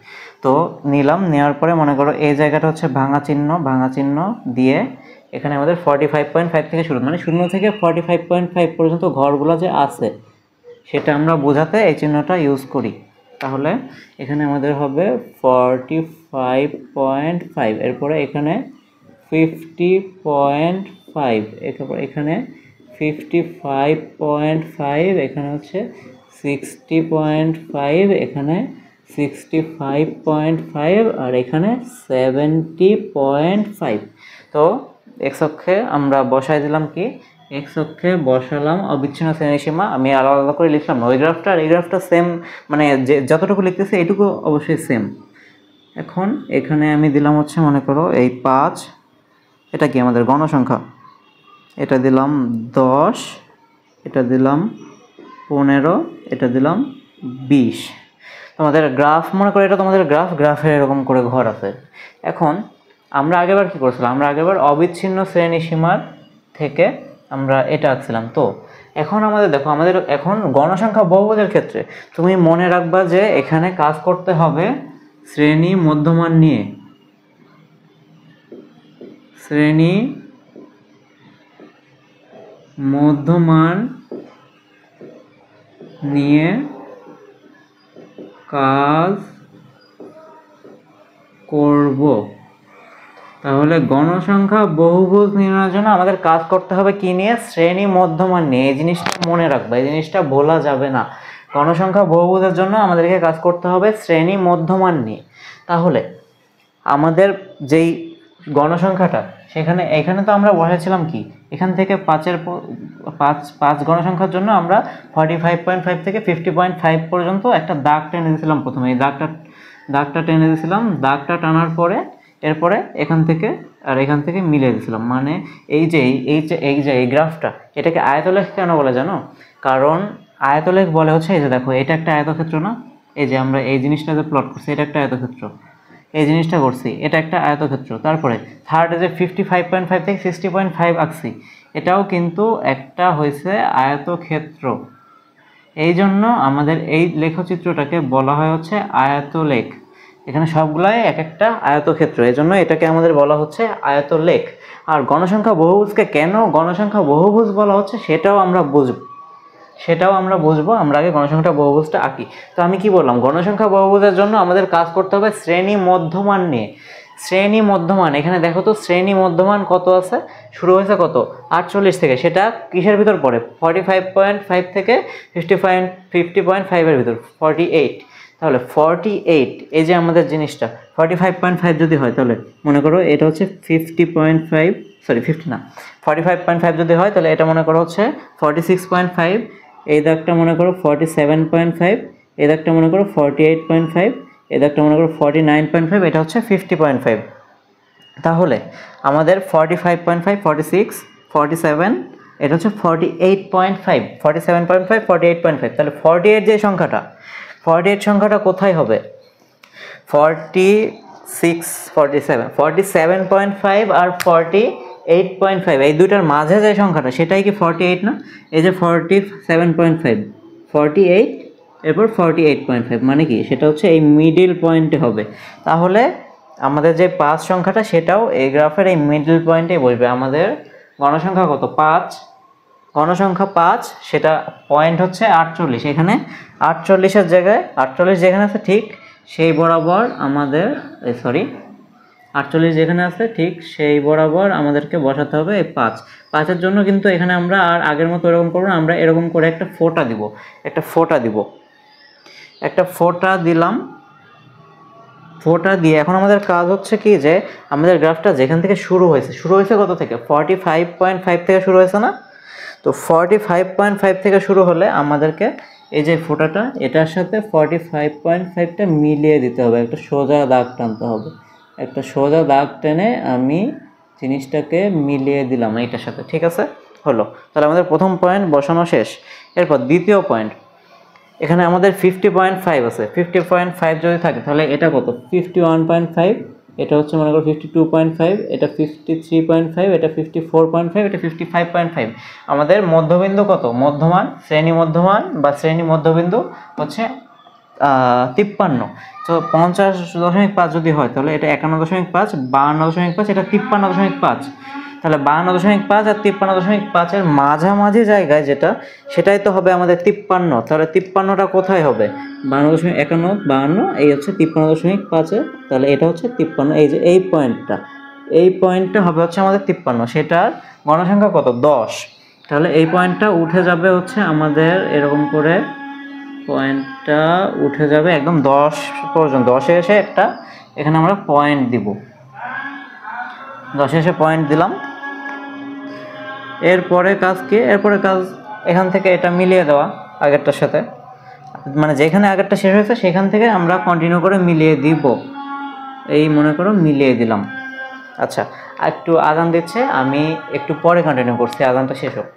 তো নিলাম, নেওয়ার পরে মনে করো এই জায়গাটা হচ্ছে ভাঙা চিহ্ন দিয়ে এখানে আমাদের 45.5 থেকে শুরু, মানে 0 থেকে 45.5 পর্যন্ত ঘরগুলো যে আছে সেটা আমরা বোঝাতে এই চিহ্নটা ইউজ করি। তাহলে এখানে আমাদের হবে 45.5, এরপরে এখানে 50.5, এখানে 55.5, এখানে হচ্ছে 60.5, এখানে 65.5, আর এখানে 70.5। তো এক্স অক্ষে আমরা বসাই দিলাম কি, এক্স অক্ষে বসালাম অবিচ্ছিন্ন শ্রেণীসীমা। আমি আলাদা আলাদা করে লিখলাম না, ওই গ্রাফটা আর এই গ্রাফটা সেম, মানে যে যতটুকু লিখতেছি এইটুকু অবশ্যই সেম। এখন এখানে আমি দিলাম হচ্ছে মনে করো এই 5, এটা কি আমাদের গণসংখ্যা, এটা দিলাম 10, এটা দিলাম 15, এটা দিলাম 20। তোমাদের গ্রাফ মনে করো এটা তোমাদের গ্রাফের এরকম করে ঘর আছে। এখন আমরা আগেবার কি করছিলাম, আমরা আগেবার অবিচ্ছিন্ন শ্রেণীসীমার থেকে আমরা এটা আঁকছিলাম। তো এখন আমাদের দেখো, আমাদের এখন গণসংখ্যা বহুপদীর ক্ষেত্রে তুমি মনে রাখবা যে এখানে কাজ করতে হবে শ্রেণী মধ্যমান নিয়ে, শ্রেণী মধ্যমান নিয়ে কাজ করব। তাহলে গণসংখ্যা বহুভুজ নির্ণয়ের জন্য আমাদের কাজ করতে হবে কি নিয়ে, শ্রেণী মধ্যমান নিয়ে। এই জিনিসটা মনে রাখবা, এই জিনিসটা ভোলা যাবে না। গণসংখ্যা বহুভুজের জন্য আমাদেরকে কাজ করতে হবে শ্রেণী মধ্যমান নিয়ে। তাহলে আমাদের যেই গণসংখ্যাটা এখানে তো আমরা বসাইছিলাম কি, এখান থেকে 5 গণসংখ্যার জন্য আমরা 45.5 থেকে 50.5 পর্যন্ত একটা দাগ টেনে দিয়েছিলাম প্রথমে। এই দাগটা টেনে দিয়েছিলাম, দাগটা টানার পরে এরপরে এখান থেকে মিলিয়ে দিয়েছিলাম। মানে এই গ্রাফটা, এটাকে আয়তলেখ কেন বলে জানো? কারণ আয়তলেখ বলে হচ্ছে, এই যে দেখো এটা একটা আয়তক্ষেত্র না, এই যে আমরা এই জিনিসটা যে প্লট করছি এটা একটা আয়তক্ষেত্র, এই জিনিসটা করছি এটা একটা আয়তক্ষেত্র। তারপরে থার্ড যে 55.5 থেকে 60.5 আঁকছি, এটাও কিন্তু একটা হয়েছে আয়তক্ষেত্র। এই জন্য আমাদের এই লেখচিত্রটাকে বলা হয় হচ্ছে আয়তলেখ। এখানে সবগুলাই এক একটা আয়তক্ষেত্র, এই জন্য এটাকে আমাদের বলা হচ্ছে আয়তলেখ। আর গণসংখ্যা বহুভুজকে কেন গণসংখ্যা বহুভুজ বলা হচ্ছে সেটাও আমরা বুঝবো। আমরা আগে গণসংখ্যা বহুভুজটা আঁকি। তো আমি কি বললাম, গণসংখ্যা বহুভুজের জন্য আমাদের কাজ করতে হবে শ্রেণী মধ্যমান নিয়ে। শ্রেণী মধ্যমান, এখানে দেখো তো শ্রেণী মধ্যমান কত আছে, শুরু হয়েছে কত 48 থেকে, সেটা কিসের ভিতর পড়ে 45.5 থেকে 50.5 এর ভিতর 48। তাহলে 48, এই যে আমাদের জিনিসটা 45.5 যদি হয়, তাহলে মনে করো এটা হচ্ছে 50.5, সরি 50 না 45.5 যদি হয়, তাহলে এটা মনে করো হচ্ছে 46.5, এই দাগটা মনে করো 47.5, এই দাগটা মনে করো 48.5, এই দাগটা মনে করো 49.5, এটা হচ্ছে 50.5। তাহলে আমাদের 45.5, 46, 47, এটা হচ্ছে 48.5, 47.5, 48.5। তাহলে 48 যে সংখ্যাটা, 48 সংখ্যাটা কোথায় হবে, 46, 47, 47.5 আর 48.5, এই দুইটার মাঝে যে সংখ্যাটা সেটাই কি 48 না? এই যে 47.5, 48, এরপর 48.5, মানে কি সেটা হচ্ছে এই মিডল পয়েন্টে হবে। তাহলে আমাদের যে 5 সংখ্যাটা সেটাও এই গ্রাফের এই মিডল পয়েন্টে বসবে। আমাদের গণসংখ্যা কত, 5, গণসংখ্যা 5, সেটা পয়েন্ট হচ্ছে 48। এখানে 48-এর জায়গায় 48 যেখানে আছে ঠিক সেই বরাবর আমাদের 48 যেখানে আছে ঠিক সেই বরাবর আমাদেরকে বসাতে হবে এই 5-এর জন্য। কিন্তু এখানে আমরা আর আগের মতো এরকম করবো না, আমরা এরকম করে একটা ফোঁটা দিব, একটা ফোঁটা দিলাম। ফোঁটা দিয়ে এখন আমাদের কাজ হচ্ছে কি, যে আমাদের গ্রাফটা যেখান থেকে শুরু হয়েছে কত থেকে, 45.5 থেকে শুরু হয়েছে না? তো 45.5 থেকে শুরু হলে আমাদেরকে এই যে ফোঁটাটা এটার সাথে 45.5টা মিলিয়ে দিতে হবে, একটা সোজা দাগ টানতে হবে। একটা সোজা দাগ টেনে আমি জিনিসটাকে মিলিয়ে দিলাম এইটার সাথে, ঠিক আছে, হলো। তাহলে আমাদের প্রথম পয়েন্ট বসানো শেষ। এরপর দ্বিতীয় পয়েন্ট, এখানে আমাদের 50.5 আছে, 50.5 যদি থাকে তাহলে এটা কত 51.5, এটা হচ্ছে মনে করো 52.5, এটা 53.5, এটা 54.5, এটা 55.5। আমাদের মধ্যবিন্দু কত, মধ্যমান শ্রেণী মধ্যমান বা শ্রেণী মধ্যবিন্দু হচ্ছে 53। তো 50.5 যদি হয় তাহলে এটা 51.5, 52.5, এটা 53.5। তাহলে 52.5 আর 53.5 মাঝামাঝি জায়গায় যেটা, সেটাই তো হবে আমাদের 53। তাহলে 53টা কোথায় হবে, 52.51, 52, এই হচ্ছে 53.5। তাহলে এটা হচ্ছে 53, এই যে এই পয়েন্টটা হবে হচ্ছে আমাদের 53, সেটার গণসংখ্যা কত 10। তাহলে এই পয়েন্টটা উঠে যাবে হচ্ছে আমাদের এরকম করে, পয়েন্টটা উঠে যাবে একদম 10 পর্যন্ত। 10-এ এসে একটা এখানে আমরা পয়েন্ট দিব, 10-এ এসে পয়েন্ট দিলাম। এরপরে কাজ কি, এরপরে কাজ এখান থেকে এটা মিলিয়ে দেওয়া আগেরটার সাথে, মানে যেখানে আগেরটা শেষ হয়েছে সেখান থেকে আমরা কন্টিনিউ করে মিলিয়ে দিব। এই মনে করো মিলিয়ে দিলাম। আচ্ছা, একটু আজান দিচ্ছে, আমি একটু পরে কন্টিনিউ করছি, আজানটা শেষ হোক।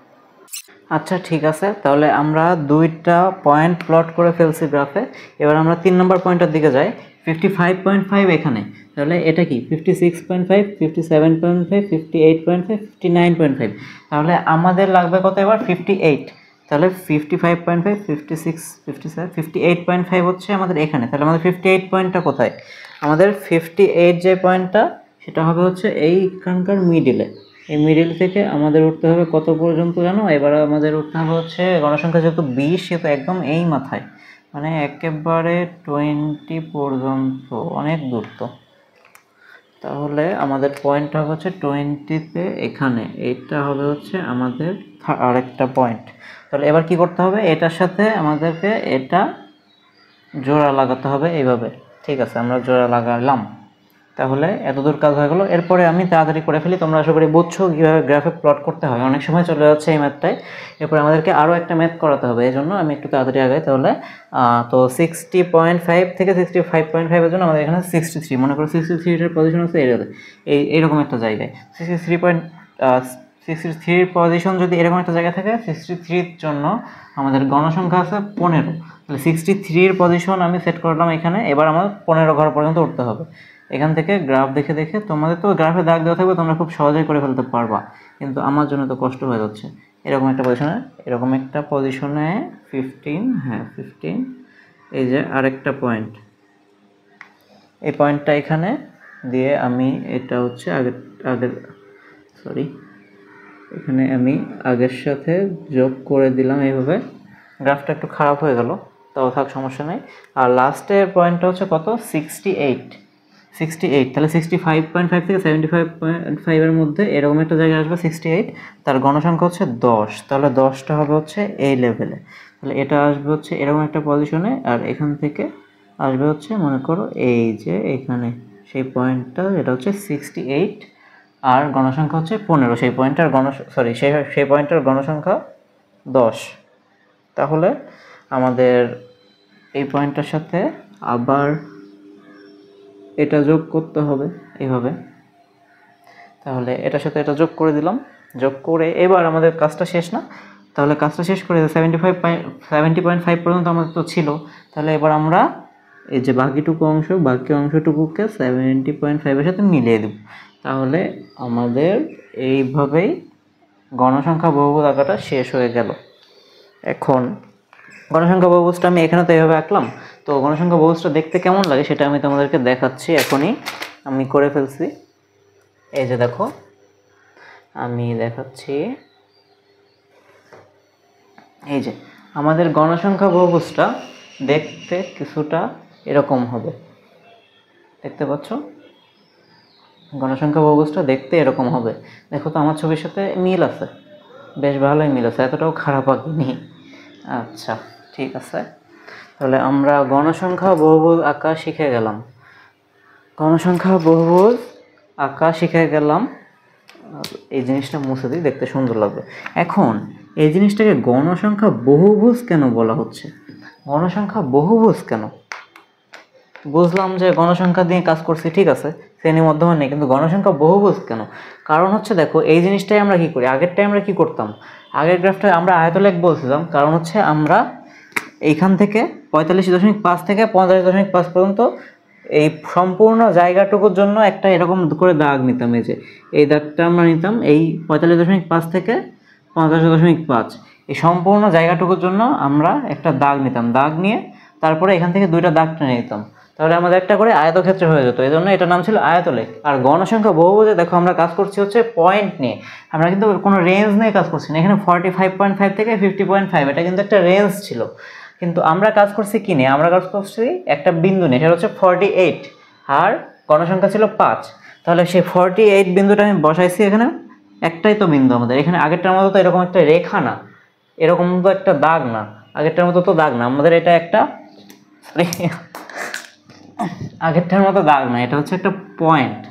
আচ্ছা ঠিক আছে, তাহলে আমরা দুইটা পয়েন্ট প্লট করে ফেলছি গ্রাফে। এবার আমরা 3 নম্বর পয়েন্টের দিকে যাই। 55.5 এখানে, তাহলে এটা কি 56.5, 57.5, 58.5, 59.5। তাহলে আমাদের লাগবে কত এবার 58। তাহলে 55.5, 56, 57, 58.5 হচ্ছে আমাদের এখানে। তাহলে আমাদের 58 পয়েন্টটা কোথায়, আমাদের 58 যে পয়েন্টটা সেটা হবে হচ্ছে এইখানকার মিডিলে। এই মিডিল থেকে আমাদের উঠতে হবে কত পর্যন্ত জানো, এবার আমাদের উঠতে হবে হচ্ছে গণসংখ্যা যেহেতু 20, সেহেতু একদম এই মাথায়, মানে একেবারে 20 পর্যন্ত, অনেক দূর তো। তাহলে আমাদের পয়েন্ট হবে হচ্ছে 20-তে এখানে, এইটা হবে হচ্ছে আমাদের আরেকটা পয়েন্ট। তাহলে এবার কি করতে হবে, এটার সাথে আমাদেরকে এটা জোড়া লাগাতে হবে এইভাবে। ঠিক আছে, আমরা জোড়া লাগালাম। তাহলে এতদূর কাজ হয়ে গেল। এরপরে আমি তাড়াতাড়ি করে ফেলি, তোমরা আশা করি বুঝছো কীভাবে গ্রাফে প্লট করতে হয়, অনেক সময় চলে যাচ্ছে এই ম্যাথটায়। এরপরে আমাদেরকে আরও একটা ম্যাথ করাতে হবে, এই জন্য আমি একটু তাড়াতাড়ি আগাই। তাহলে তো 60.5 থেকে 65.5-এর জন্য আমাদের এখানে 63, মনে করো 63-এর পজিশন হচ্ছে এইরকম একটা জায়গায়। 63 পজিশন যদি এরকম একটা জায়গায় থাকে, 63-র জন্য আমাদের গণসংখ্যা আছে 15। তাহলে 63-এর পজিশন আমি সেট করলাম এখানে। এবার আমার 15 ঘর পর্যন্ত উঠতে হবে। এখান থেকে গ্রাফ দেখে দেখে, তোমাদের তো গ্রাফে দাগ দেওয়া থাকবে, তোমরা খুব সহজেই করে ফেলতে পারবা, কিন্তু আমার জন্য তো কষ্ট হয়ে যাচ্ছে। এরকম একটা পজিশনে 15, হ্যাঁ 15, এই যে আরেকটা পয়েন্ট, এই পয়েন্টটা এখানে দিয়ে আমি এটা হচ্ছে আগের এখানে আমি আগের সাথে যোগ করে দিলাম এইভাবে। গ্রাফটা একটু খারাপ হয়ে গেল, তাও থাক, সমস্যা নেই। আর লাস্টের পয়েন্টটা হচ্ছে কত 68। তাহলে 65.5 থেকে 75.5-এর মধ্যে এরকম একটা জায়গায় আসবে 68। তার গণসংখ্যা হচ্ছে 10। তাহলে 10টা হবে হচ্ছে এই লেভেলে। তাহলে এটা আসবে হচ্ছে এরকম একটা পজিশনে, আর এখান থেকে আসবে হচ্ছে মনে করো এই যে এখানে সেই পয়েন্টটা, এটা হচ্ছে 68, আর গণসংখ্যা হচ্ছে 15। সেই পয়েন্টটার গণসংখ্যা 10। তাহলে আমাদের এই পয়েন্টটার সাথে আবার এটা যোগ করতে হবে এইভাবে। তাহলে এটার সাথে এটা যোগ করে দিলাম, যোগ করে এবার আমাদের কাজটা শেষ না। তাহলে কাজটা শেষ করে 70.5 পর্যন্ত আমাদের তো ছিল। তাহলে এবার আমরা এই যে বাকি অংশটুকুকে 70.5-এর সাথে মিলিয়ে দেব। তাহলে আমাদের এইভাবেই গণসংখ্যা বহুপদ আঁকাটা শেষ হয়ে গেল। এখন গণসংখ্যা বহুভুজটা আমি এখানে তো এইভাবে আঁকলাম। তো গণসংখ্যা বহুভুজটা দেখতে কেমন লাগে সেটা আমি তোমাদেরকে দেখাচ্ছি। এখনই আমি করে ফেলছি, এই যে দেখো আমি দেখাচ্ছি। এই যে আমাদের গণসংখ্যা বহুভুজটা দেখতে কিছুটা এরকম হবে, দেখতে পাচ্ছ? গণসংখ্যা বহুভুজটা দেখতে এরকম হবে। দেখো তো আমার ছবির সাথে মিল আছে, বেশ ভালোই মিল আছে, এতটাও খারাপ আঁকিনি। আচ্ছা ঠিক আছে, তাহলে আমরা গণসংখ্যা বহুভুজ আঁকা শিখে গেলাম। এই জিনিসটা মুছে দিই, দেখতে সুন্দর লাগবে। এখন এই জিনিসটাকে গণসংখ্যা বহুভুজ কেন বলা হচ্ছে, গণসংখ্যা বহুভুজ কেন? বুঝলাম যে গণসংখ্যা দিয়ে কাজ করছি, ঠিক আছে, শ্রেণী মধ্যমান নেই, কিন্তু গণসংখ্যা বহুভুজ কেন? কারণ হচ্ছে দেখো, এই জিনিসটাই আমরা কি করি, আগেরটাই আমরা কি করতাম, আগের গ্রাফটায় আমরা আয়তলেখ বলছিলাম। কারণ হচ্ছে আমরা এইখান থেকে 45.5 থেকে 50.5 পর্যন্ত এই সম্পূর্ণ জায়গাটুকুর জন্য একটা এরকম করে দাগ নিতাম। এই যে এই দাগটা আমরা নিতাম এই 45.5 থেকে 50.5, এই সম্পূর্ণ জায়গাটুকুর জন্য আমরা একটা দাগ নিতাম। দাগ নিয়ে তারপরে এখান থেকে দুইটা দাগ টেনে নিতাম, তাহলে আমাদের একটা করে আয়তক্ষেত্র হয়ে যেত। এই জন্য এটার নাম ছিল আয়তলেখ। আর গণসংখ্যা বহুভুজে দেখো আমরা কাজ করছি হচ্ছে পয়েন্ট নিয়ে, আমরা কিন্তু কোনো রেঞ্জ নিয়ে কাজ করছি না। এখানে 45.5 থেকে 50.5 এটা কিন্তু একটা রেঞ্জ ছিল, কিন্তু আমরা কাজ করছি কি নিয়ে? আমরা কাজ করছি একটা বিন্দু নিয়ে, সেটা হচ্ছে 48, আর গণসংখ্যা ছিল 5। তাহলে সেই 48 বিন্দুটা আমি বসাইছি এখানে, একটাই তো বিন্দু আমাদের এখানে। আগেরটার মতো তো এরকম একটা রেখা না, এরকম তো একটা দাগ না, আগেরটার মতো তো দাগ না আমাদের, এটা একটা আগেরটার মতো দাগ না, এটা হচ্ছে একটা পয়েন্ট।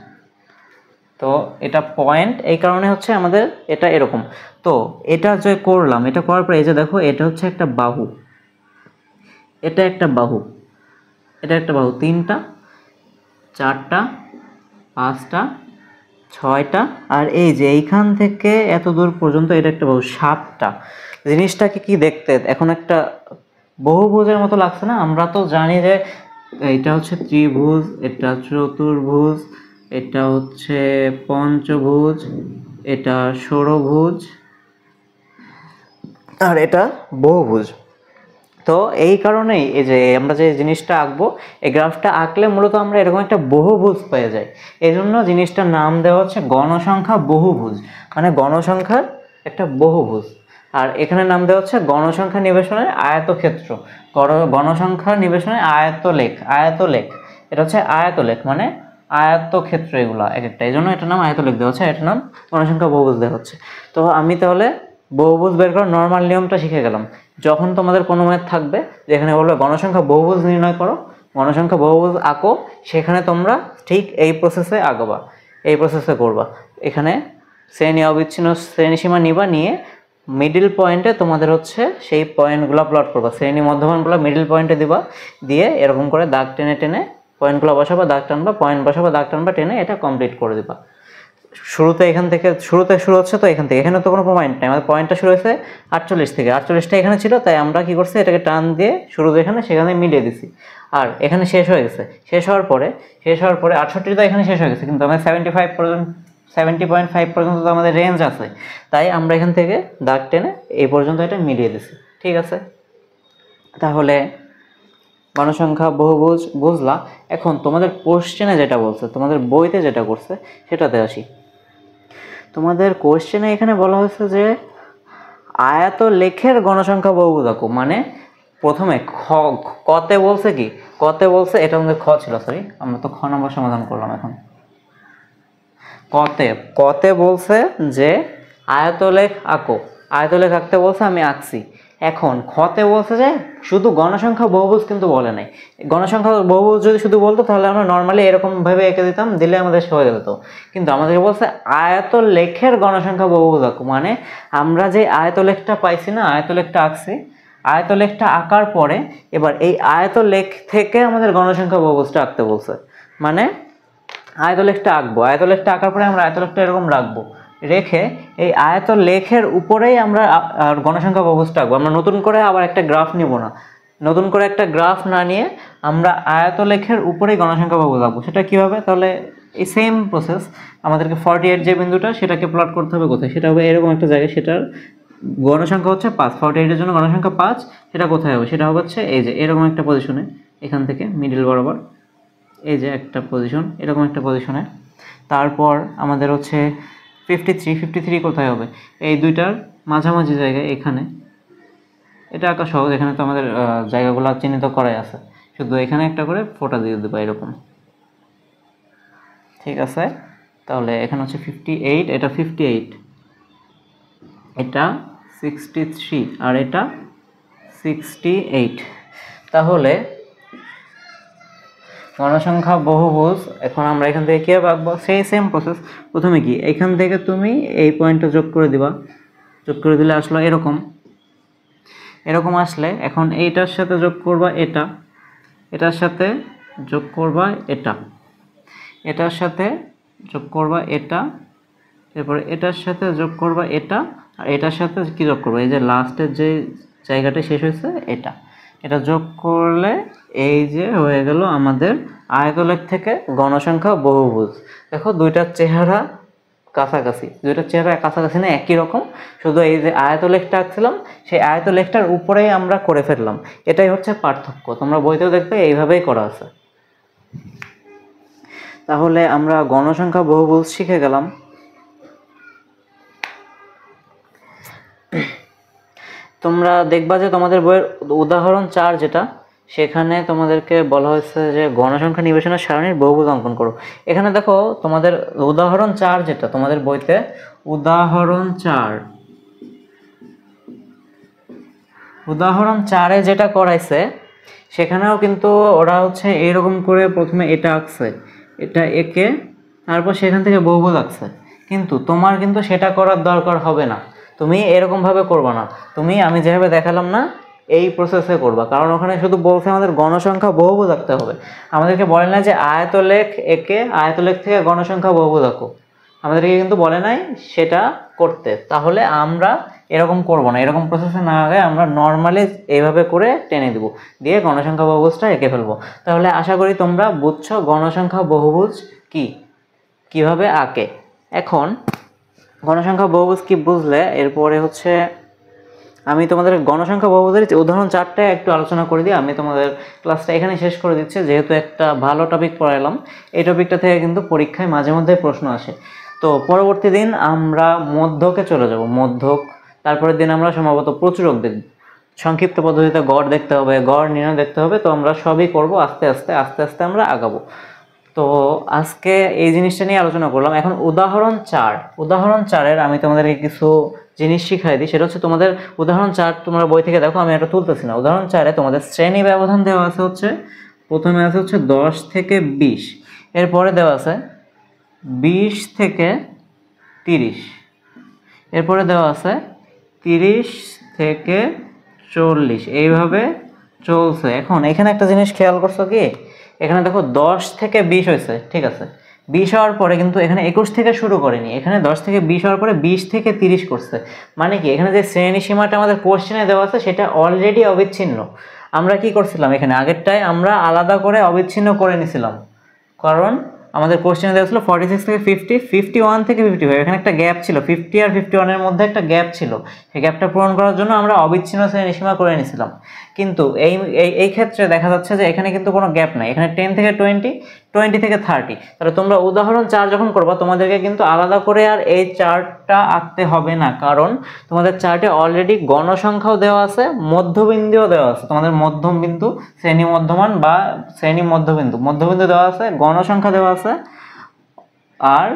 তো এটা পয়েন্ট, এই কারণে হচ্ছে আমাদের এটা এরকম। তো এটা যে করলাম, এটা করার পরে এই যে দেখো এটা হচ্ছে একটা বাহু, এটা একটা বাহু, এটা একটা বাহু, 3টা 4টা 5টা 6টা, আর এই যে এইখান থেকে এত দূর পর্যন্ত এটা একটা বাহু, 7টা। জিনিসটাকে কি দেখতে এখন একটা বহুভুজের মতো লাগছে না? আমরা তো জানি যে এটা হচ্ছে ত্রিভুজ, এটা চতুর্ভুজ, এটা হচ্ছে পঞ্চভুজ, এটা ষড়ভুজ, আর এটা বহুভুজ। তো এই কারণেই এই যে আমরা যে জিনিসটা আঁকবো, এই গ্রাফটা আঁকলে মূলত আমরা এরকম একটা বহুভুজ পেয়ে যাই। এই জন্য জিনিসটার নাম দেওয়া হচ্ছে গণসংখ্যা বহুভুজ, মানে গণসংখ্যার একটা বহুভুজ। আর এখানে নাম দেওয়া হচ্ছে গণসংখ্যা নিবেশনের আয়তক্ষেত্র, গণসংখ্যা নিবেশনের আয়তলেখ। আয়তলেখ এটা হচ্ছে আয়তলেখ মানে আয়তক্ষেত্র, এগুলা এক একটা, এই জন্য এটার নাম আয়তলেখ দেওয়া হচ্ছে, এটার নাম গণসংখ্যা বহুভুজ দেওয়া হচ্ছে। তো আমি তাহলে বহুভুজ বের করার নর্মাল নিয়মটা শিখে গেলাম। যখন তোমাদের কোনো ম্যাথ থাকবে যেখানে বলবে গণসংখ্যা বহুভুজ নির্ণয় করো, গণসংখ্যা বহুভুজ আঁকো, সেখানে তোমরা ঠিক এই প্রসেসে আঁকবা, এই প্রসেসে করবা। এখানে শ্রেণী অবিচ্ছিন্ন শ্রেণীসীমা নিবা, নিয়ে মিডিল পয়েন্টে তোমাদের হচ্ছে সেই পয়েন্টগুলো প্লট করবা, শ্রেণী মধ্যমানগুলো মিডিল পয়েন্টে দিবা, দিয়ে এরকম করে দাগ টেনে টেনে পয়েন্টগুলো বসাবা, দাগ টানবা, পয়েন্ট বসাবা, দাগ টানবা, টেনে এটা কমপ্লিট করে দিবা। শুরুতে এখান থেকে শুরুতে শুরু হচ্ছে, তো এখান থেকে এখানে তো কোনো পয়েন্ট নেই, আমাদের পয়েন্টটা শুরু হয়েছে 48 থেকে, 48টা এখানে ছিল, তাই আমরা কি করছি এটাকে টান দিয়ে শুরু যেখানে সেখানে মিলিয়ে দিছি। আর এখানে শেষ হয়ে গেছে, শেষ হওয়ার পরে 68 তো এখানে শেষ হয়ে গেছে, কিন্তু আমাদের 70.5 পর্যন্ত তো আমাদের রেঞ্জ আছে, তাই আমরা এখান থেকে দাগ টেনে এই পর্যন্ত এটা মিলিয়ে দিছি। ঠিক আছে, তাহলে গণসংখ্যা বহুভুজ বুঝলা। এখন তোমাদের কোশ্চেনে যেটা বলছে, তোমাদের বইতে যেটা করছে সেটাতে আসি। তোমাদের কোশ্চেনে এখানে বলা হয়েছে যে আয়তলেখের গণসংখ্যা বহুভুজ আঁকো, মানে প্রথমে কতে বলছে কি, কতে বলছে, এটা আমাদের খ ছিল, সরি আমরা তো খ নম্বর সমাধান করলাম। এখন কতে বলছে যে আয়তলেখ আঁকো, আয়তলেখ আঁকতে বলছে, আমি আঁকছি। এখন খতে বলছে যে শুধু গণসংখ্যা বহুভুজ কিন্তু বলে নাই। গণসংখ্যা বহুভুজ যদি শুধু বলতো তাহলে আমরা নর্মালি এরকমভাবে এঁকে দিতাম, দিলে আমাদের হয়ে যেত। কিন্তু আমাদেরকে বলছে আয়তলেখের গণসংখ্যা বহুভুজ আঁকো, মানে আমরা যে আয়তলেখটা পাইছি না, আয়তলেখটা আঁকছি, আয়তলেখটা আঁকার পরে এবার এই আয়তলেখ থেকে আমাদের গণসংখ্যা বহুভুজটা আঁকতে বলছে। মানে আয়তলেখটা আঁকবো, আয়তলেখটা আঁকার পরে আমরা আয়তলেখটা এরকম রাখবো, রেখে এই আয়তলেখের উপরেই আমরা গণসংখ্যা বহুভুজটা আঁকবো। আমরা নতুন করে আবার একটা গ্রাফ নিব না, নতুন করে একটা গ্রাফ না নিয়ে আমরা আয়তলেখের উপরেই গণসংখ্যা বহুভুজ আঁকবো। সেটা কীভাবে? তাহলে এই সেম প্রসেস, আমাদেরকে 48 যে বিন্দুটা সেটাকে প্লট করতে হবে কোথায়, সেটা হবে এরকম একটা জায়গায়, সেটার গণসংখ্যা হচ্ছে 5, 48-এর জন্য গণসংখ্যা 5, সেটা কোথায় হবে? সেটা হচ্ছে এই যে এরকম একটা পজিশনে, এখান থেকে মিডল বরাবর এই যে একটা পজিশন, এরকম একটা পজিশনে। তারপর আমাদের হচ্ছে 53 কোথায় হবে? এই দুইটার মাঝামাঝি জায়গায়, এখানে। এটা আঁকা সহজ, এখানে তো আমাদের জায়গাগুলো চিহ্নিত করাই আছে, শুধু এখানে একটা করে ফোঁটা দিয়ে দেবো এরকম। ঠিক আছে, তাহলে এখানে হচ্ছে 58, এটা 58, এটা 63, আর এটা 68। তাহলে গণসংখ্যা বহুভুজ এখন আমরা এখান থেকে কীভাবে আঁকবো? সেই সেম প্রসেস। প্রথমে কি, এখান থেকে তুমি এই পয়েন্টটা যোগ করে দিবা, যোগ করে দিলে আসলো এরকম, এরকম আসলে এখন এইটার সাথে যোগ করবা এটা, এটার সাথে যোগ করবা এটা, এটার সাথে যোগ করবা এটা, এরপরে এটার সাথে যোগ করবা এটা, আর এটার সাথে কি যোগ করবা? এই যে লাস্টের যে জায়গাটা শেষ হয়েছে এটা, এটা যোগ করলে এই যে হয়ে গেল আমাদের আয়তলেখ থেকে গণসংখ্যা বহুভুজ। দেখো দুইটার চেহারা কাছাকাছি, দুইটার চেহারা কাছাকাছি না, একই রকম, শুধু এই যে আয়তলেখটা আঁকছিলাম সেই আয়তলেখটার উপরেই আমরা করে ফেললাম, এটাই হচ্ছে পার্থক্য। তোমরা বইতেও দেখবে এইভাবেই করা আছে। তাহলে আমরা গণসংখ্যা বহুভুজ শিখে গেলাম। তোমরা দেখবা যে তোমাদের বইয়ের উদাহরণ 4 যেটা, সেখানে তোমাদেরকে বলা হয়েছে যে গণসংখ্যা নিবেশনের সারণীর বহুভুজ অঙ্কন করো। এখানে দেখো তোমাদের উদাহরণ 4 যেটা তোমাদের বইতে, উদাহরণ 4-এ যেটা করাইছে সেখানেও কিন্তু ওরা হচ্ছে এইরকম করে প্রথমে এটা আঁকছে, এটা এঁকে তারপর সেখান থেকে বহুভুজ আঁকছে। কিন্তু তোমার কিন্তু সেটা করার দরকার হবে না, তুমি এরকমভাবে করবা না, তুমি আমি যেভাবে দেখালাম না এই প্রসেসে করবা। কারণ ওখানে শুধু বলছে আমাদের গণসংখ্যা বহুভুজ আঁকতে হবে, আমাদেরকে বলে না যে আয়তলেখ এঁকে আয়তলেখ থেকে গণসংখ্যা বহুভুজ আঁকো, আমাদেরকে কিন্তু বলে নাই সেটা করতে। তাহলে আমরা এরকম করব না, এরকম প্রসেসে না আগে আমরা নর্মালি এইভাবে করে টেনে দিব, দিয়ে গণসংখ্যা বহুভুজটা এঁকে ফেলবো। তাহলে আশা করি তোমরা বুঝছো গণসংখ্যা বহুভুজ কিভাবে আঁকে। এখন গণসংখ্যা বহুভুজ কি বুঝলে এরপরে হচ্ছে আমি তোমাদের গণসংখ্যা বহুভুজের উদাহরণ 4টা একটু আলোচনা করে দিই। আমি তোমাদের ক্লাসটা এখানে শেষ করে দিচ্ছি, যেহেতু একটা ভালো টপিক পড়াইলাম। এই টপিকটা থেকে কিন্তু পরীক্ষায় মাঝে মধ্যে প্রশ্ন আসে। তো পরবর্তী দিন আমরা মধ্যকে চলে যাব, মধ্যক। তারপরের দিন আমরা সম্ভবত প্রচুরক দেখব, সংক্ষিপ্ত পদ্ধতিতে গড় দেখতে হবে, গড় নির্ণয় দেখতে হবে। তো আমরা সবই করব আস্তে আস্তে আমরা আগাবো। তো আজকে এই জিনিসটা নিয়ে আলোচনা করলাম। এখন উদাহরণ 4-এর আমি তোমাদেরকে কিছু জিনিস শিখাই দিই। সেটা হচ্ছে তোমাদের উদাহরণ 4 তোমরা বই থেকে দেখো, আমি এটা তুলতেছি না। উদাহরণ 4-এ তোমাদের শ্রেণী ব্যবধান দেওয়া আছে হচ্ছে, প্রথমে আছে হচ্ছে 10 থেকে 20, এরপরে দেওয়া আছে 20 থেকে 30, এরপরে দেওয়া আছে 30 থেকে 40, এইভাবে চলছে। এখন এখানে একটা জিনিস খেয়াল করছো কি, এখানে দেখো 10 থেকে 20 হয়েছে, ঠিক আছে। 20 হওয়ার পরে কিন্তু এখানে 21 থেকে শুরু করেনি, এখানে 10 থেকে 20 হওয়ার পরে 20 থেকে 30 করছে। মানে কি, এখানে যে শ্রেণী সীমাটা আমাদের কোশ্চেনে দেওয়া আছে সেটা অলরেডি অবিচ্ছিন্ন। আমরা কি করছিলাম, এখানে আগেরটায় আমরা আলাদা করে অবিচ্ছিন্ন করে নিছিলাম, কারণ আমাদের কোশ্চেনে দেওয়া ছিল 46 থেকে 50, 51 থেকে 55, এখানে একটা গ্যাপ ছিল, 50 আর 51-এর মধ্যে একটা গ্যাপ ছিল। সেই গ্যাপটা পূরণ করার জন্য আমরা অবিচ্ছিন্ন শ্রেণীসীমা করে নিয়েছিলাম। কিন্তু এই ক্ষেত্রে দেখা যাচ্ছে যে এখানে কিন্তু কোনো গ্যাপ নাই, এখানে 10 থেকে 20, 20 থেকে 30। তাহলে তোমরা উদাহরণ 4 যখন করবা তোমাদেরকে কিন্তু আলাদা করে আর এই চার্টটা আঁকতে হবে না, কারণ তোমাদের চার্টে অলরেডি গণসংখ্যাও দেওয়া আছে, মধ্যবিন্দুও দেওয়া আছে। তোমাদের মধ্যম বিন্দু, শ্রেণী মধ্যমান বা শ্রেণী মধ্যবিন্দু দেওয়া আছে, গণসংখ্যা দেওয়া আছে, আর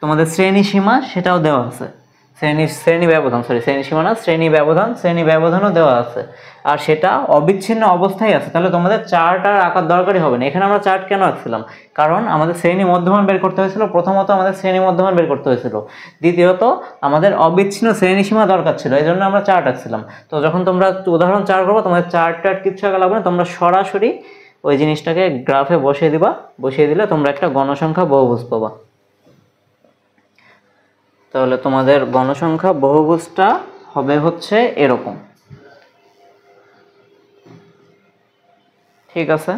তোমাদের শ্রেণী সীমা সেটাও দেওয়া আছে। শ্রেণী ব্যবধানও দেওয়া আছে, আর সেটা অবিচ্ছিন্ন অবস্থায় আছে। তাহলে তোমাদের চার্ট আর আঁকার দরকারই হবে না। এখানে আমরা চার্ট কেন আঁকছিলাম, কারণ আমাদের শ্রেণী মধ্যমান বের করতে হয়েছিল। প্রথমত আমাদের শ্রেণী মধ্যমান বের করতে হয়েছিল, দ্বিতীয়ত আমাদের অবিচ্ছিন্ন শ্রেণী সীমা দরকার ছিল, এই জন্য আমরা চার্ট আঁকছিলাম। তো যখন তোমরা উদাহরণ 4 করবো তোমাদের চার্ট কিচ্ছু আঁকা লাগবে না, তোমরা সরাসরি ওই জিনিসটাকে গ্রাফে বসিয়ে দিবা, বসিয়ে দিলে তোমরা একটা গণসংখ্যা বহুভুজ পাবা। তাহলে তোমাদের গণসংখ্যা বহুভুজটা হবে হচ্ছে এরকম, ঠিক আছে।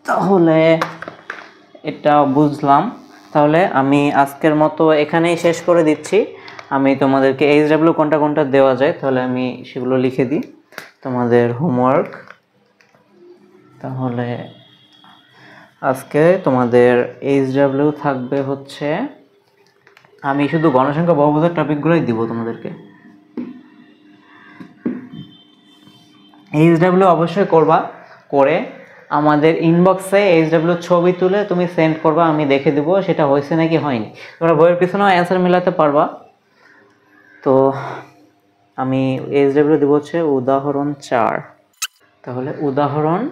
তাহলে এটা বুঝলাম। তাহলে আমি আজকের মতো এখানেই শেষ করে দিচ্ছি। আমি তোমাদেরকে HW কোনটা দেওয়া যায় তাহলে আমি সেগুলো লিখে দিই, তোমাদের হোমওয়ার্ক। তাহলে আজকে তোমাদের HW থাকবে হচ্ছে, আমি শুধু গণসংখ্যা বহুভুজের টপিকগুলোই দিব তোমাদেরকে। HW অবশ্যই করবা, করে আমাদের ইনবক্সে HW ছবি তুলে তুমি সেন্ড করবা, আমি দেখে দিব সেটা হয়েছে নাকি হয়নি। তোমরা বইয়ের পিছনেও অ্যান্সার মেলাতে পারবা। তো আমি HW দিব হচ্ছে উদাহরণ 4। তাহলে উদাহরণ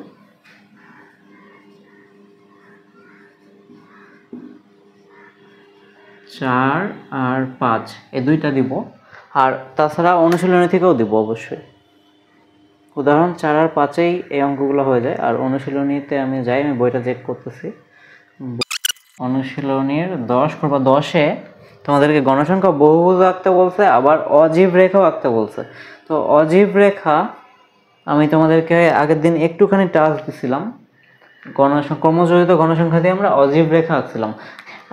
4 আর 5 এই দুইটা দিব, আর তাছাড়া অনুশীলনী থেকেও দিব অবশ্যই। উদাহরণ 4 আর 5-এই এই অঙ্কগুলো হয়ে যায়, আর অনুশীলনীতে আমি যাই, আমি বইটা চেক করতেছি। অনুশীলনীর 10 করবা, 10-এ তোমাদেরকে গণসংখ্যা বহুভুজ আঁকতে বলছে, আবার অজীব রেখাও আঁকতে বলছে। তো অজীব রেখা আমি তোমাদেরকে আগের দিন একটুখানি টাস্ক দিছিলাম, ক্রমজড়িত গণসংখ্যা দিয়ে আমরা অজীব রেখা আঁকছিলাম।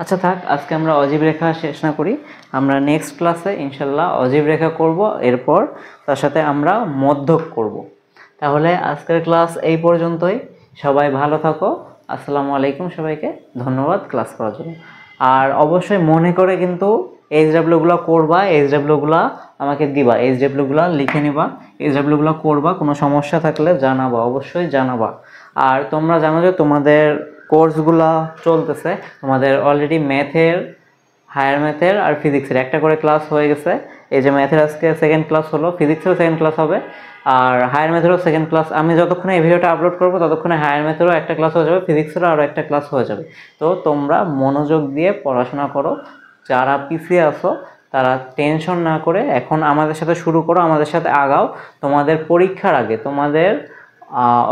আচ্ছা থাক, আজকে আমরা অজীব রেখা শেষ না করি, আমরা নেক্সট ক্লাসে ইনশাল্লাহ অজীব রেখা করব, এরপর তার সাথে আমরা মধ্যক করব। তাহলে আজকের ক্লাস এই পর্যন্তই। সবাই ভালো থাকো। আসসালামু আলাইকুম, সবাইকে ধন্যবাদ ক্লাস করার জন্য। আর অবশ্যই মনে করে কিন্তু এইচডাব্লিউগুলো করবা, এইচডাব্লিউগুলো আমাকে দিবা, এইচডাব্লিউগুলো লিখে নিবা, এইচডাব্লিউগুলো করবা। কোনো সমস্যা থাকলে জানাবা, অবশ্যই জানাবা। আর তোমরা জানো যে তোমাদের কোর্সগুলা চলতেছে, তোমাদের অলরেডি ম্যাথের, হায়ার ম্যাথের আর ফিজিক্সের একটা করে ক্লাস হয়ে গেছে। এই যে ম্যাথের আজকে সেকেন্ড ক্লাস হলো, ফিজিক্সেরও সেকেন্ড ক্লাস হবে, আর হায়ার ম্যাথেরও সেকেন্ড ক্লাস। আমি যতক্ষণে এই ভিডিওটা আপলোড করবো ততক্ষণে হায়ার ম্যাথেরও একটা ক্লাস হয়ে যাবে, ফিজিক্সেরও আরও একটা ক্লাস হয়ে যাবে। তো তোমরা মনোযোগ দিয়ে পড়াশোনা করো। যারা পিছিয়ে আসো তারা টেনশন না করে এখন আমাদের সাথে শুরু করো, আমাদের সাথে আগাও। তোমাদের পরীক্ষার আগে, তোমাদের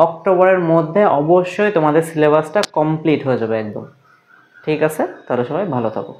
অক্টোবরের মধ্যে অবশ্যই তোমাদের সিলেবাসটা কমপ্লিট হয়ে যাবে একদম। ঠিক আছে, তাহলে সবাই ভালো থাকো।